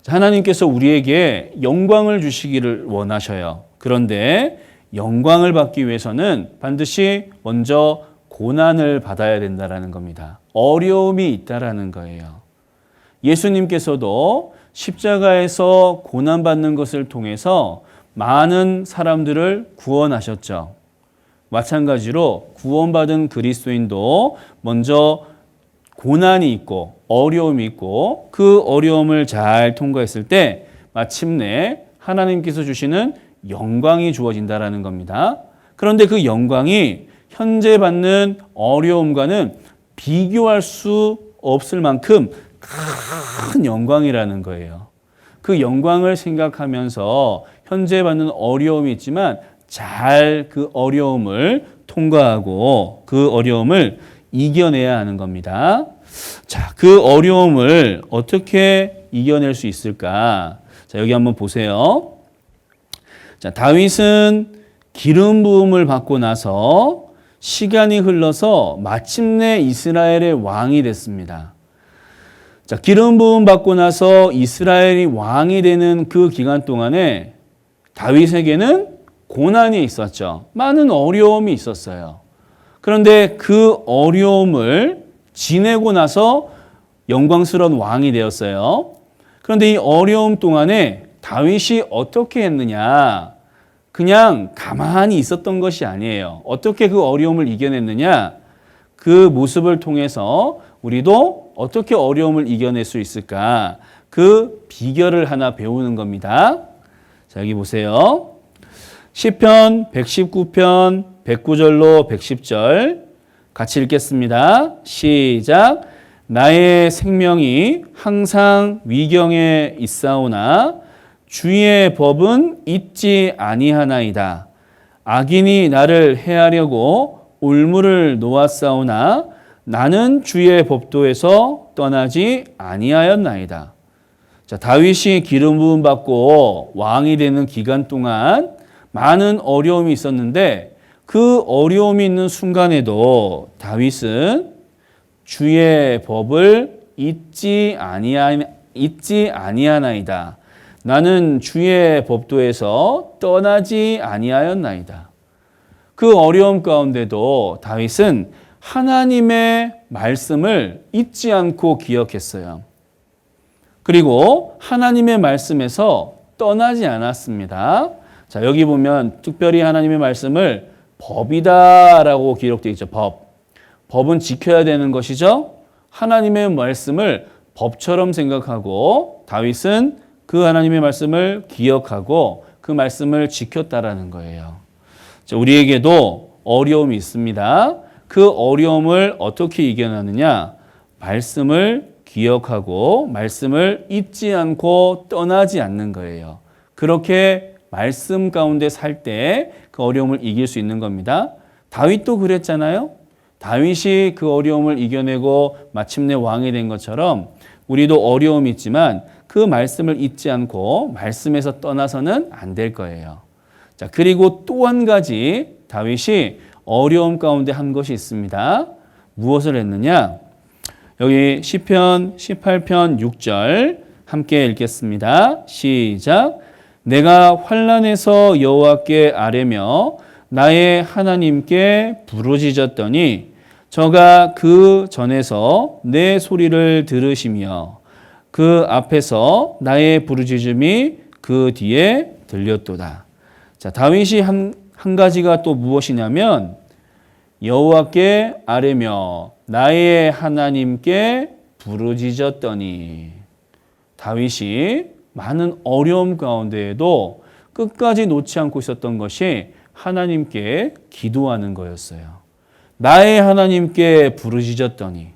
하나님께서 우리에게 영광을 주시기를 원하셔요. 그런데 영광을 받기 위해서는 반드시 먼저 고난을 받아야 된다는 겁니다. 어려움이 있다라는 거예요. 예수님께서도 십자가에서 고난받는 것을 통해서 많은 사람들을 구원하셨죠. 마찬가지로 구원받은 그리스도인도 먼저 고난이 있고 어려움이 있고 그 어려움을 잘 통과했을 때 마침내 하나님께서 주시는 영광이 주어진다라는 겁니다. 그런데 그 영광이 현재 받는 어려움과는 비교할 수 없을 만큼 큰 영광이라는 거예요. 그 영광을 생각하면서 현재 받는 어려움이 있지만 잘 그 어려움을 통과하고 그 어려움을 이겨내야 하는 겁니다. 자, 그 어려움을 어떻게 이겨낼 수 있을까? 자, 여기 한번 보세요. 자, 다윗은 기름 부음을 받고 나서 시간이 흘러서 마침내 이스라엘의 왕이 됐습니다. 자, 기름 부음 받고 나서 이스라엘이 왕이 되는 그 기간 동안에 다윗에게는 고난이 있었죠. 많은 어려움이 있었어요. 그런데 그 어려움을 지내고 나서 영광스러운 왕이 되었어요. 그런데 이 어려움 동안에 다윗이 어떻게 했느냐? 그냥 가만히 있었던 것이 아니에요. 어떻게 그 어려움을 이겨냈느냐? 그 모습을 통해서 우리도 어떻게 어려움을 이겨낼 수 있을까? 그 비결을 하나 배우는 겁니다. 자, 여기 보세요. 시편 119편 109절로 110절 같이 읽겠습니다. 시작. 나의 생명이 항상 위경에 있사오나 주의 법은 잊지 아니하나이다. 악인이 나를 해하려고 올무를 놓았사오나 나는 주의 법도에서 떠나지 아니하였나이다. 자, 다윗이 기름 부음 받고 왕이 되는 기간 동안 많은 어려움이 있었는데 그 어려움이 있는 순간에도 다윗은 주의 법을 잊지 아니하나이다. 나는 주의 법도에서 떠나지 아니하였나이다. 그 어려움 가운데도 다윗은 하나님의 말씀을 잊지 않고 기억했어요. 그리고 하나님의 말씀에서 떠나지 않았습니다. 자, 여기 보면 특별히 하나님의 말씀을 법이다라고 기록되어 있죠. 법은 지켜야 되는 것이죠. 하나님의 말씀을 법처럼 생각하고 다윗은 그 하나님의 말씀을 기억하고 그 말씀을 지켰다라는 거예요. 자, 우리에게도 어려움이 있습니다. 그 어려움을 어떻게 이겨내느냐? 말씀을 기억하고 말씀을 잊지 않고 떠나지 않는 거예요. 그렇게 말씀 가운데 살 때 그 어려움을 이길 수 있는 겁니다. 다윗도 그랬잖아요. 다윗이 그 어려움을 이겨내고 마침내 왕이 된 것처럼 우리도 어려움이 있지만 그 말씀을 잊지 않고 말씀에서 떠나서는 안 될 거예요. 자, 그리고 또 한 가지 다윗이 어려움 가운데 한 것이 있습니다. 무엇을 했느냐? 여기 시편 18편 6절 함께 읽겠습니다. 시작. 내가 환난에서 여호와께 아뢰며 나의 하나님께 부르짖었더니 저가 그 전에서 내 소리를 들으시며 그 앞에서 나의 부르짖음이 그 뒤에 들렸도다. 자, 다윗이 한 가지가 또 무엇이냐면 여호와께 아뢰며 나의 하나님께 부르짖었더니 다윗이 많은 어려움 가운데에도 끝까지 놓지 않고 있었던 것이 하나님께 기도하는 거였어요. 나의 하나님께 부르짖었더니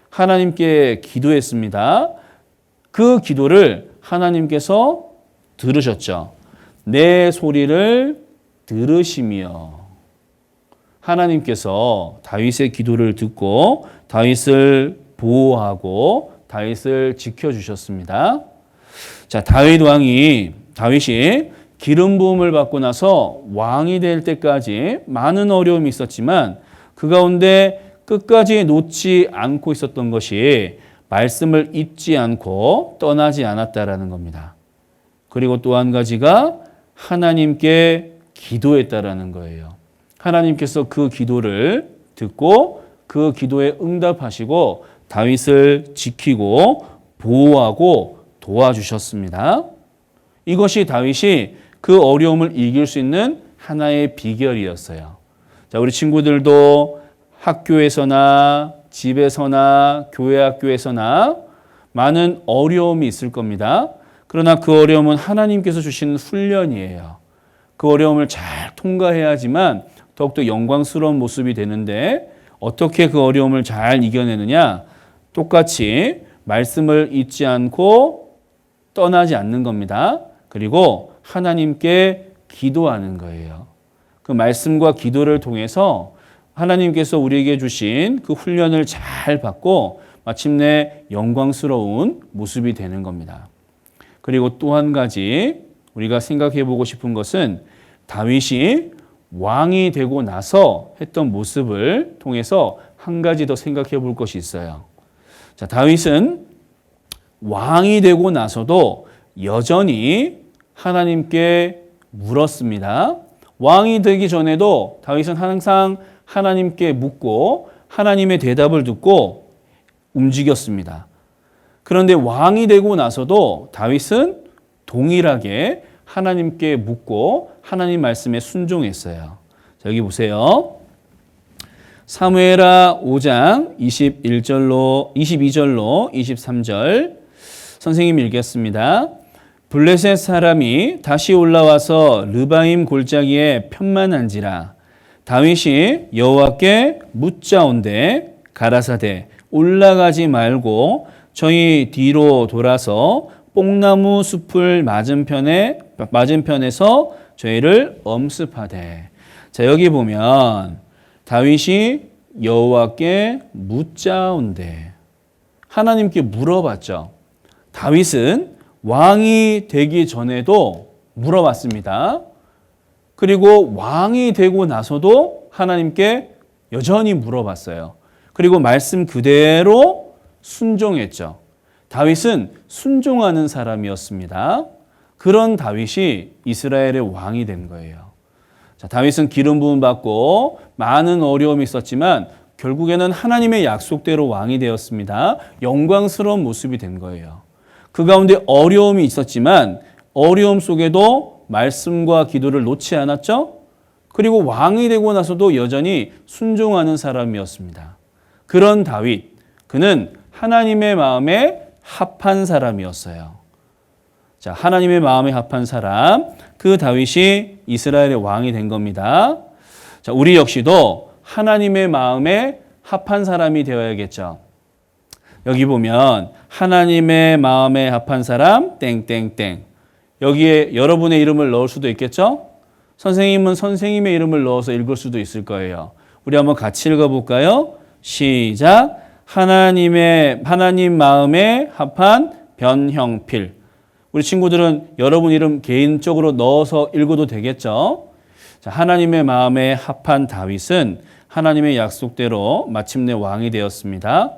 하나님께 기도했습니다. 그 기도를 하나님께서 들으셨죠. 내 소리를 들으시며 하나님께서 다윗의 기도를 듣고 다윗을 보호하고 다윗을 지켜주셨습니다. 자, 다윗이 기름 부음을 받고 나서 왕이 될 때까지 많은 어려움이 있었지만 그 가운데 끝까지 놓지 않고 있었던 것이 말씀을 잊지 않고 떠나지 않았다라는 겁니다. 그리고 또 한 가지가 하나님께 기도했다라는 거예요. 하나님께서 그 기도를 듣고 그 기도에 응답하시고 다윗을 지키고 보호하고 도와주셨습니다. 이것이 다윗이 그 어려움을 이길 수 있는 하나의 비결이었어요. 자, 우리 친구들도 학교에서나 집에서나 교회 학교에서나 많은 어려움이 있을 겁니다. 그러나 그 어려움은 하나님께서 주시는 훈련이에요. 그 어려움을 잘 통과해야지만 더욱더 영광스러운 모습이 되는데 어떻게 그 어려움을 잘 이겨내느냐? 똑같이 말씀을 잊지 않고 떠나지 않는 겁니다. 그리고 하나님께 기도하는 거예요. 그 말씀과 기도를 통해서 하나님께서 우리에게 주신 그 훈련을 잘 받고 마침내 영광스러운 모습이 되는 겁니다. 그리고 또 한 가지 우리가 생각해 보고 싶은 것은 다윗이 왕이 되고 나서 했던 모습을 통해서 한 가지 더 생각해 볼 것이 있어요. 자, 다윗은 왕이 되고 나서도 여전히 하나님께 물었습니다. 왕이 되기 전에도 다윗은 항상 하나님께 묻고 하나님의 대답을 듣고 움직였습니다. 그런데 왕이 되고 나서도 다윗은 동일하게 하나님께 묻고 하나님 말씀에 순종했어요. 자, 여기 보세요. 사무엘하 5장 22절로 23절 선생님이 읽겠습니다. 블레셋 사람이 다시 올라와서 르바임 골짜기에 편만한지라 다윗이 여호와께 묻자온대 가라사대 올라가지 말고 저희 뒤로 돌아서 뽕나무 숲을 맞은편에서 저희를 엄습하되. 자, 여기 보면 다윗이 여호와께 묻자온대. 하나님께 물어봤죠. 다윗은 왕이 되기 전에도 물어봤습니다. 그리고 왕이 되고 나서도 하나님께 여전히 물어봤어요. 그리고 말씀 그대로 순종했죠. 다윗은 순종하는 사람이었습니다. 그런 다윗이 이스라엘의 왕이 된 거예요. 자, 다윗은 기름 부음 받고 많은 어려움이 있었지만 결국에는 하나님의 약속대로 왕이 되었습니다. 영광스러운 모습이 된 거예요. 그 가운데 어려움이 있었지만 어려움 속에도 말씀과 기도를 놓지 않았죠. 그리고 왕이 되고 나서도 여전히 순종하는 사람이었습니다. 그런 다윗, 그는 하나님의 마음에 합한 사람이었어요. 자, 하나님의 마음에 합한 사람, 그 다윗이 이스라엘의 왕이 된 겁니다. 자, 우리 역시도 하나님의 마음에 합한 사람이 되어야겠죠. 여기 보면 하나님의 마음에 합한 사람 땡땡땡. 여기에 여러분의 이름을 넣을 수도 있겠죠? 선생님은 선생님의 이름을 넣어서 읽을 수도 있을 거예요. 우리 한번 같이 읽어볼까요? 시작. 하나님 마음에 합한 변형필. 우리 친구들은 여러분 이름 개인적으로 넣어서 읽어도 되겠죠? 자, 하나님의 마음에 합한 다윗은 하나님의 약속대로 마침내 왕이 되었습니다.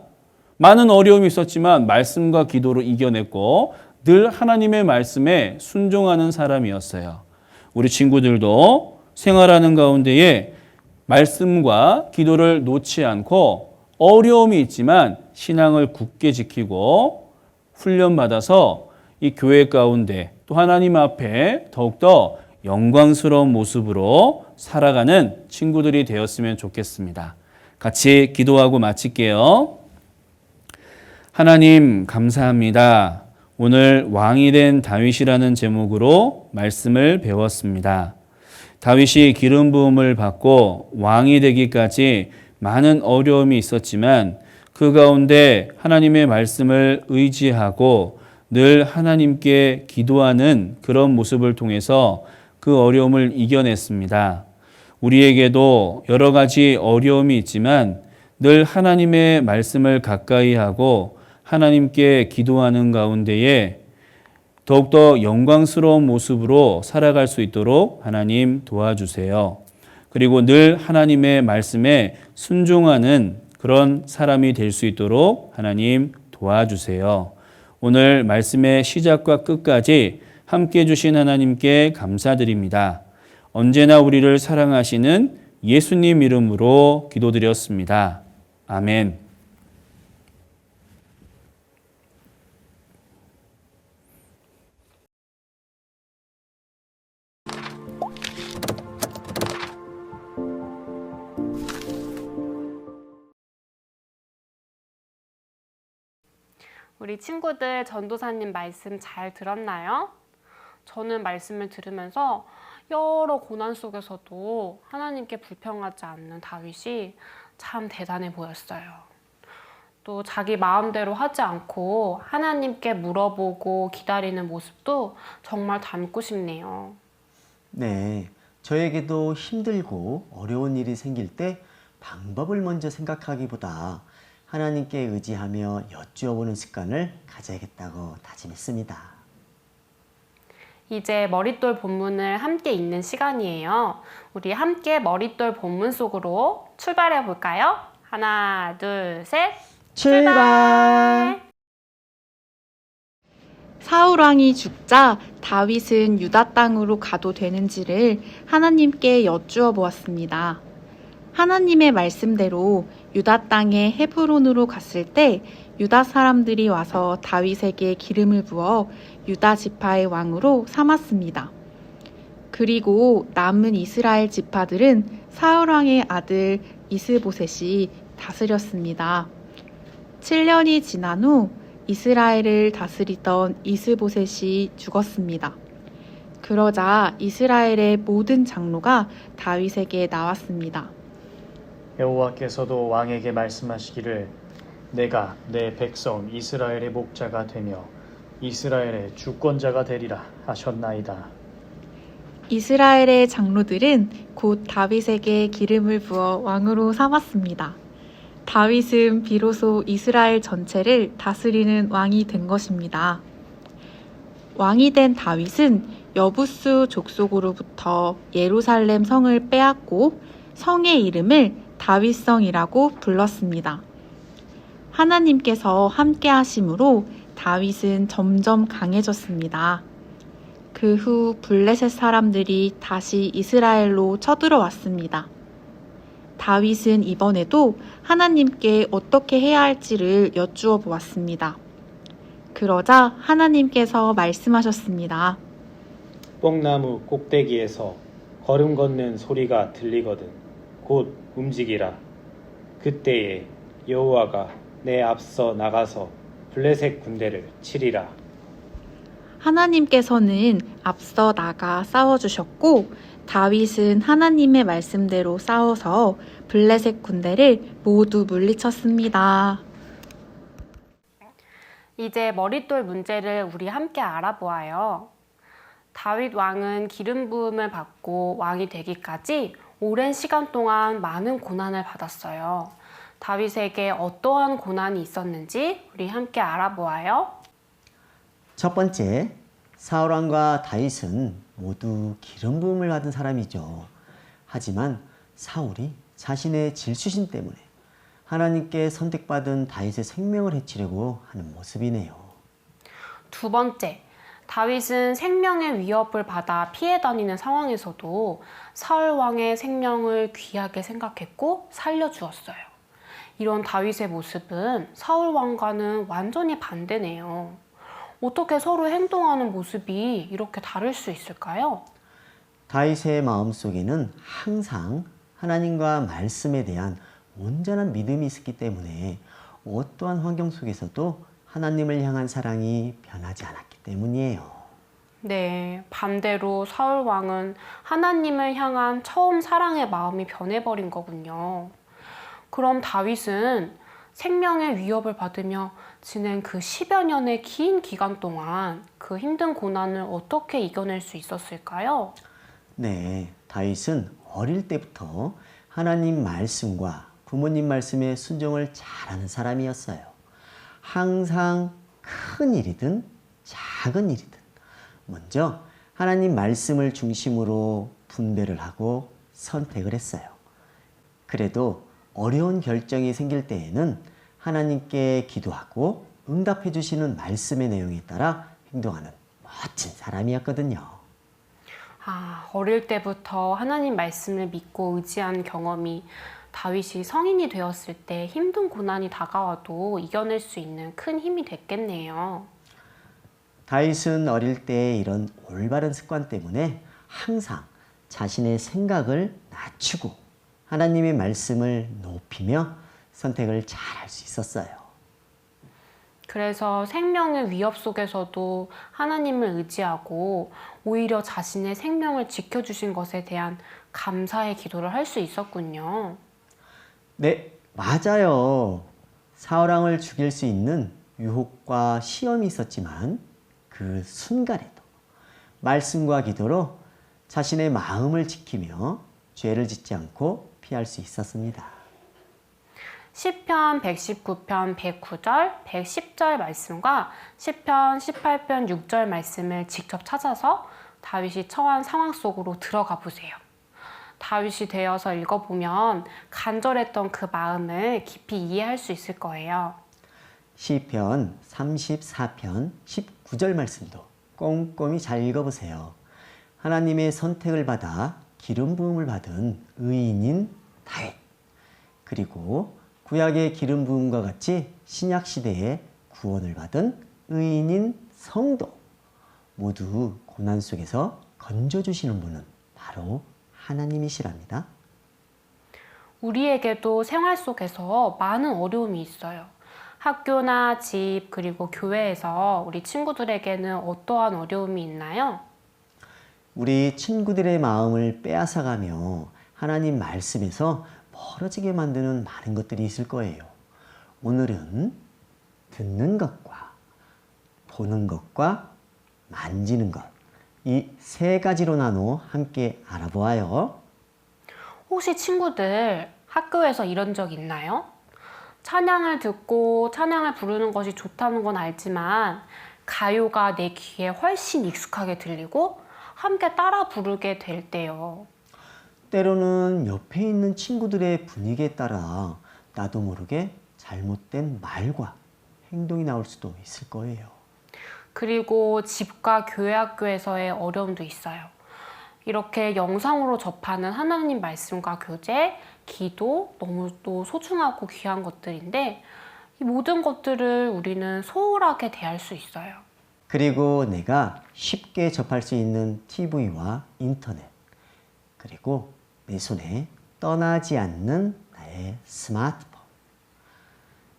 많은 어려움이 있었지만 말씀과 기도로 이겨냈고 늘 하나님의 말씀에 순종하는 사람이었어요. 우리 친구들도 생활하는 가운데에 말씀과 기도를 놓지 않고 어려움이 있지만 신앙을 굳게 지키고 훈련받아서 이 교회 가운데 또 하나님 앞에 더욱더 영광스러운 모습으로 살아가는 친구들이 되었으면 좋겠습니다. 같이 기도하고 마칠게요. 하나님 감사합니다. 오늘 왕이 된 다윗이라는 제목으로 말씀을 배웠습니다. 다윗이 기름 부음을 받고 왕이 되기까지 많은 어려움이 있었지만 그 가운데 하나님의 말씀을 의지하고 늘 하나님께 기도하는 그런 모습을 통해서 그 어려움을 이겨냈습니다. 우리에게도 여러 가지 어려움이 있지만 늘 하나님의 말씀을 가까이 하고 하나님께 기도하는 가운데에 더욱더 영광스러운 모습으로 살아갈 수 있도록 하나님 도와주세요. 그리고 늘 하나님의 말씀에 순종하는 그런 사람이 될 수 있도록 하나님 도와주세요. 오늘 말씀의 시작과 끝까지 함께 해주신 하나님께 감사드립니다. 언제나 우리를 사랑하시는 예수님 이름으로 기도드렸습니다. 아멘. 우리 친구들 전도사님 말씀 잘 들었나요? 저는 말씀을 들으면서 여러 고난 속에서도 하나님께 불평하지 않는 다윗이 참 대단해 보였어요. 또 자기 마음대로 하지 않고 하나님께 물어보고 기다리는 모습도 정말 닮고 싶네요. 네, 저에게도 힘들고 어려운 일이 생길 때 방법을 먼저 생각하기보다 하나님께 의지하며 여쭈어보는 습관을 가져야겠다고 다짐했습니다. 이제 머릿돌 본문을 함께 읽는 시간이에요. 우리 함께 머릿돌 본문 속으로 출발해 볼까요? 하나, 둘, 셋. 출발! 사울 왕이 죽자 다윗은 유다 땅으로 가도 되는지를 하나님께 여쭈어 보았습니다. 하나님의 말씀대로 유다 땅의 헤브론으로 갔을 때 유다 사람들이 와서 다윗에게 기름을 부어 유다 지파의 왕으로 삼았습니다. 그리고 남은 이스라엘 지파들은 사울 왕의 아들 이스보셋이 다스렸습니다. 7년이 지난 후 이스라엘을 다스리던 이스보셋이 죽었습니다. 그러자 이스라엘의 모든 장로가 다윗에게 나왔습니다. 여호와께서도 왕에게 말씀하시기를 내가 내 백성 이스라엘의 목자가 되며 이스라엘의 주권자가 되리라 하셨나이다. 이스라엘의 장로들은 곧 다윗에게 기름을 부어 왕으로 삼았습니다. 다윗은 비로소 이스라엘 전체를 다스리는 왕이 된 것입니다. 왕이 된 다윗은 여부수 족속으로부터 예루살렘 성을 빼앗고 성의 이름을 다윗성이라고 불렀습니다. 하나님께서 함께 하심으로 다윗은 점점 강해졌습니다. 그 후 블레셋 사람들이 다시 이스라엘로 쳐들어왔습니다. 다윗은 이번에도 하나님께 어떻게 해야 할지를 여쭈어 보았습니다. 그러자 하나님께서 말씀하셨습니다. 뽕나무 꼭대기에서 걸음 걷는 소리가 들리거든 곧 움직이라. 그때에 여호와가 내 앞서 나가서 블레셋 군대를 치리라. 하나님께서는 앞서 나가 싸워주셨고 다윗은 하나님의 말씀대로 싸워서 블레셋 군대를 모두 물리쳤습니다. 이제 머릿돌 문제를 우리 함께 알아보아요. 다윗 왕은 기름 부음을 받고 왕이 되기까지 오랜 시간 동안 많은 고난을 받았어요. 다윗에게 어떠한 고난이 있었는지 우리 함께 알아보아요. 첫 번째, 사울 왕과 다윗은 모두 기름 부음을 받은 사람이죠. 하지만 사울이 자신의 질투심 때문에 하나님께 선택받은 다윗의 생명을 해치려고 하는 모습이네요. 두 번째, 다윗은 생명의 위협을 받아 피해 다니는 상황에서도 사울 왕의 생명을 귀하게 생각했고 살려주었어요. 이런 다윗의 모습은 사울 왕과는 완전히 반대네요. 어떻게 서로 행동하는 모습이 이렇게 다를 수 있을까요? 다윗의 마음속에는 항상 하나님과 말씀에 대한 온전한 믿음이 있었기 때문에 어떠한 환경 속에서도 하나님을 향한 사랑이 변하지 않았기 때문이에요. 네, 반대로 사울 왕은 하나님을 향한 처음 사랑의 마음이 변해버린 거군요. 그럼 다윗은 생명의 위협을 받으며 지낸 그 10여 년의 긴 기간 동안 그 힘든 고난을 어떻게 이겨낼 수 있었을까요? 네, 다윗은 어릴 때부터 하나님 말씀과 부모님 말씀에 순종을 잘하는 사람이었어요. 항상 큰 일이든 작은 일이든 먼저 하나님 말씀을 중심으로 분별을 하고 선택을 했어요. 그래도 어려운 결정이 생길 때에는 하나님께 기도하고 응답해 주시는 말씀의 내용에 따라 행동하는 멋진 사람이었거든요. 어릴 때부터 하나님 말씀을 믿고 의지한 경험이 다윗이 성인이 되었을 때 힘든 고난이 다가와도 이겨낼 수 있는 큰 힘이 됐겠네요. 다윗은 어릴 때 이런 올바른 습관 때문에 항상 자신의 생각을 낮추고 하나님의 말씀을 높이며 선택을 잘 할 수 있었어요. 그래서 생명의 위협 속에서도 하나님을 의지하고 오히려 자신의 생명을 지켜주신 것에 대한 감사의 기도를 할 수 있었군요. 네, 맞아요. 사울 왕을 죽일 수 있는 유혹과 시험이 있었지만 그 순간에도 말씀과 기도로 자신의 마음을 지키며 죄를 짓지 않고 피할 수 있었습니다. 시편 119편 109절, 110절 말씀과 시편 18편 6절 말씀을 직접 찾아서 다윗이 처한 상황 속으로 들어가 보세요. 다윗이 되어서 읽어보면 간절했던 그 마음을 깊이 이해할 수 있을 거예요. 시편 34편 19절 말씀도 꼼꼼히 잘 읽어보세요. 하나님의 선택을 받아 기름 부음을 받은 의인인 다윗, 그리고 구약의 기름 부음과 같이 신약 시대에 구원을 받은 의인인 성도, 모두 고난 속에서 건져주시는 분은 바로 하나님이시랍니다. 우리에게도 생활 속에서 많은 어려움이 있어요. 학교나 집, 그리고 교회에서 우리 친구들에게는 어떠한 어려움이 있나요? 우리 친구들의 마음을 빼앗아가며 하나님 말씀에서 멀어지게 만드는 많은 것들이 있을 거예요. 오늘은 듣는 것과 보는 것과 만지는 것, 이 세 가지로 나눠 함께 알아보아요. 혹시 친구들 학교에서 이런 적 있나요? 찬양을 듣고 찬양을 부르는 것이 좋다는 건 알지만 가요가 내 귀에 훨씬 익숙하게 들리고 함께 따라 부르게 될 때요. 때로는 옆에 있는 친구들의 분위기에 따라 나도 모르게 잘못된 말과 행동이 나올 수도 있을 거예요. 그리고 집과 교회 학교에서의 어려움도 있어요. 이렇게 영상으로 접하는 하나님 말씀과 교제, 기도 너무 또 소중하고 귀한 것들인데 이 모든 것들을 우리는 소홀하게 대할 수 있어요. 그리고 내가 쉽게 접할 수 있는 TV와 인터넷, 그리고 내 손에 떠나지 않는 나의 스마트폰.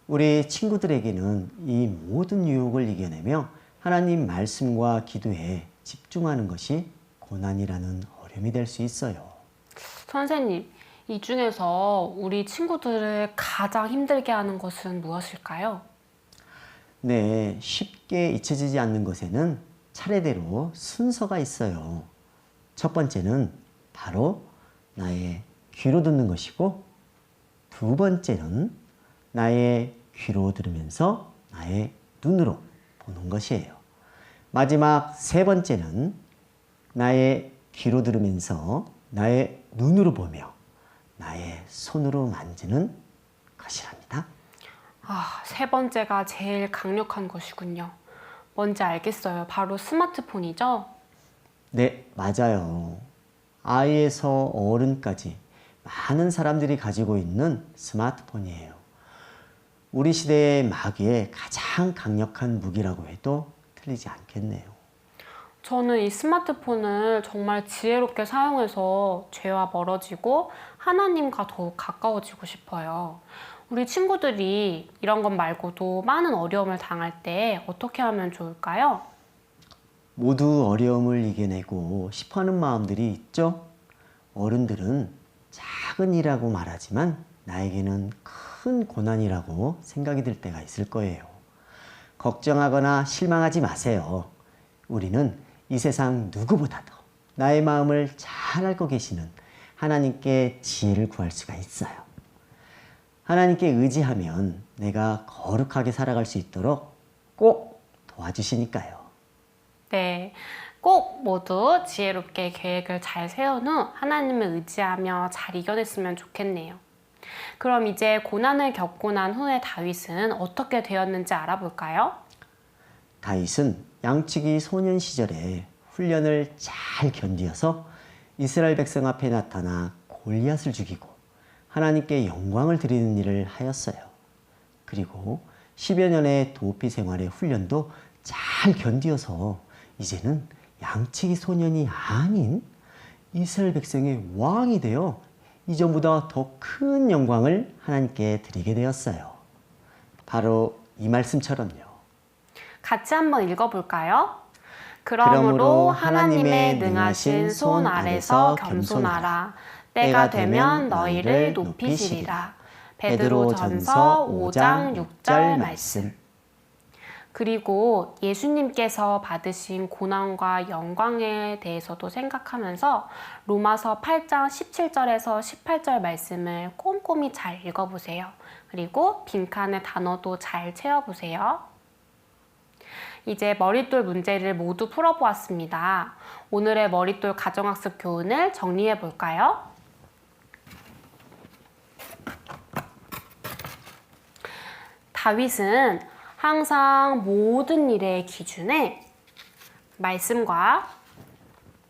우리 친구들에게는 이 모든 유혹을 이겨내며 하나님 말씀과 기도에 집중하는 것이 고난이라는 어려움이 될 수 있어요. 선생님, 이 중에서 우리 친구들을 가장 힘들게 하는 것은 무엇일까요? 네, 쉽게 잊혀지지 않는 것에는 차례대로 순서가 있어요. 첫 번째는 바로 나의 귀로 듣는 것이고, 두 번째는 나의 귀로 들으면서 나의 눈으로 보는 것이에요. 마지막 세 번째는 나의 귀로 들으면서 나의 눈으로 보며 나의 손으로 만지는 것이랍니다. 세 번째가 제일 강력한 것이군요. 뭔지 알겠어요. 바로 스마트폰이죠? 네, 맞아요. 아이에서 어른까지 많은 사람들이 가지고 있는 스마트폰이에요. 우리 시대의 마귀의 가장 강력한 무기라고 해도 틀리지 않겠네요. 저는 이 스마트폰을 정말 지혜롭게 사용해서 죄와 멀어지고 하나님과 더욱 가까워지고 싶어요. 우리 친구들이 이런 것 말고도 많은 어려움을 당할 때 어떻게 하면 좋을까요? 모두 어려움을 이겨내고 싶어하는 마음들이 있죠? 어른들은 작은 일이라고 말하지만 나에게는 큰 고난이라고 생각이 들 때가 있을 거예요. 걱정하거나 실망하지 마세요. 우리는 이 세상 누구보다도 나의 마음을 잘 알고 계시는 하나님께 지혜를 구할 수가 있어요. 하나님께 의지하면 내가 거룩하게 살아갈 수 있도록 꼭 도와주시니까요. 네, 꼭 모두 지혜롭게 계획을 잘 세운 후 하나님을 의지하며 잘 이겨냈으면 좋겠네요. 그럼 이제 고난을 겪고 난 후에 다윗은 어떻게 되었는지 알아볼까요? 다윗은 양치기 소년 시절에 훈련을 잘 견디어서 이스라엘 백성 앞에 나타나 골리앗을 죽이고 하나님께 영광을 드리는 일을 하였어요. 그리고 10여 년의 도피 생활의 훈련도 잘 견디어서 이제는 양치기 소년이 아닌 이스라엘 백성의 왕이 되어 이전보다 더 큰 영광을 하나님께 드리게 되었어요. 바로 이 말씀처럼요. 같이 한번 읽어볼까요? 그러므로 하나님의 능하신 손 아래서 겸손하라. 때가 되면 너희를 높이시리라. 베드로전서 5장 6절 말씀. 그리고 예수님께서 받으신 고난과 영광에 대해서도 생각하면서 로마서 8장 17절에서 18절 말씀을 꼼꼼히 잘 읽어보세요. 그리고 빈칸에 단어도 잘 채워보세요. 이제 머릿돌 문제를 모두 풀어보았습니다. 오늘의 머릿돌 가정학습 교훈을 정리해 볼까요? 다윗은 항상 모든 일의 기준에 말씀과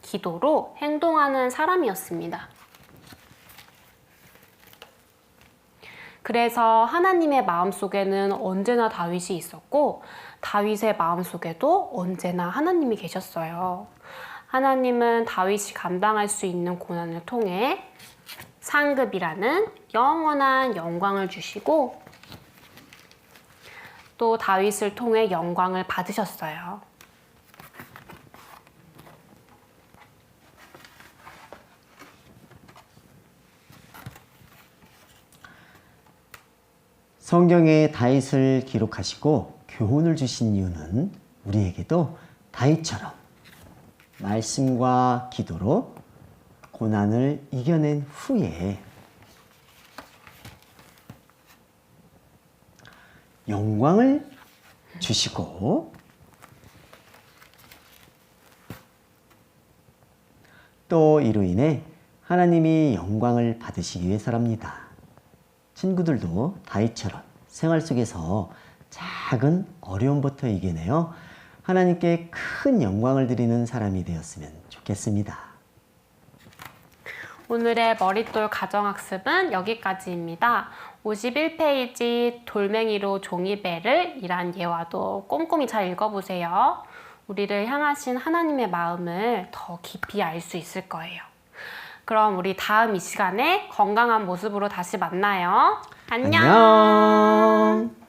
기도로 행동하는 사람이었습니다. 그래서 하나님의 마음속에는 언제나 다윗이 있었고 다윗의 마음속에도 언제나 하나님이 계셨어요. 하나님은 다윗이 감당할 수 있는 고난을 통해 상급이라는 영원한 영광을 주시고 또 다윗을 통해 영광을 받으셨어요. 성경에 다윗을 기록하시고 교훈을 주신 이유는 우리에게도 다윗처럼 말씀과 기도로 고난을 이겨낸 후에 영광을 주시고 또 이로 인해 하나님이 영광을 받으시기 위해서랍니다. 친구들도 다윗처럼 생활 속에서 작은 어려움부터 이겨내어 하나님께 큰 영광을 드리는 사람이 되었으면 좋겠습니다. 오늘의 머릿돌 가정학습은 여기까지입니다. 51페이지 돌멩이로 종이배를 이란 예화도 꼼꼼히 잘 읽어보세요. 우리를 향하신 하나님의 마음을 더 깊이 알 수 있을 거예요. 그럼 우리 다음 이 시간에 건강한 모습으로 다시 만나요. 안녕. 안녕.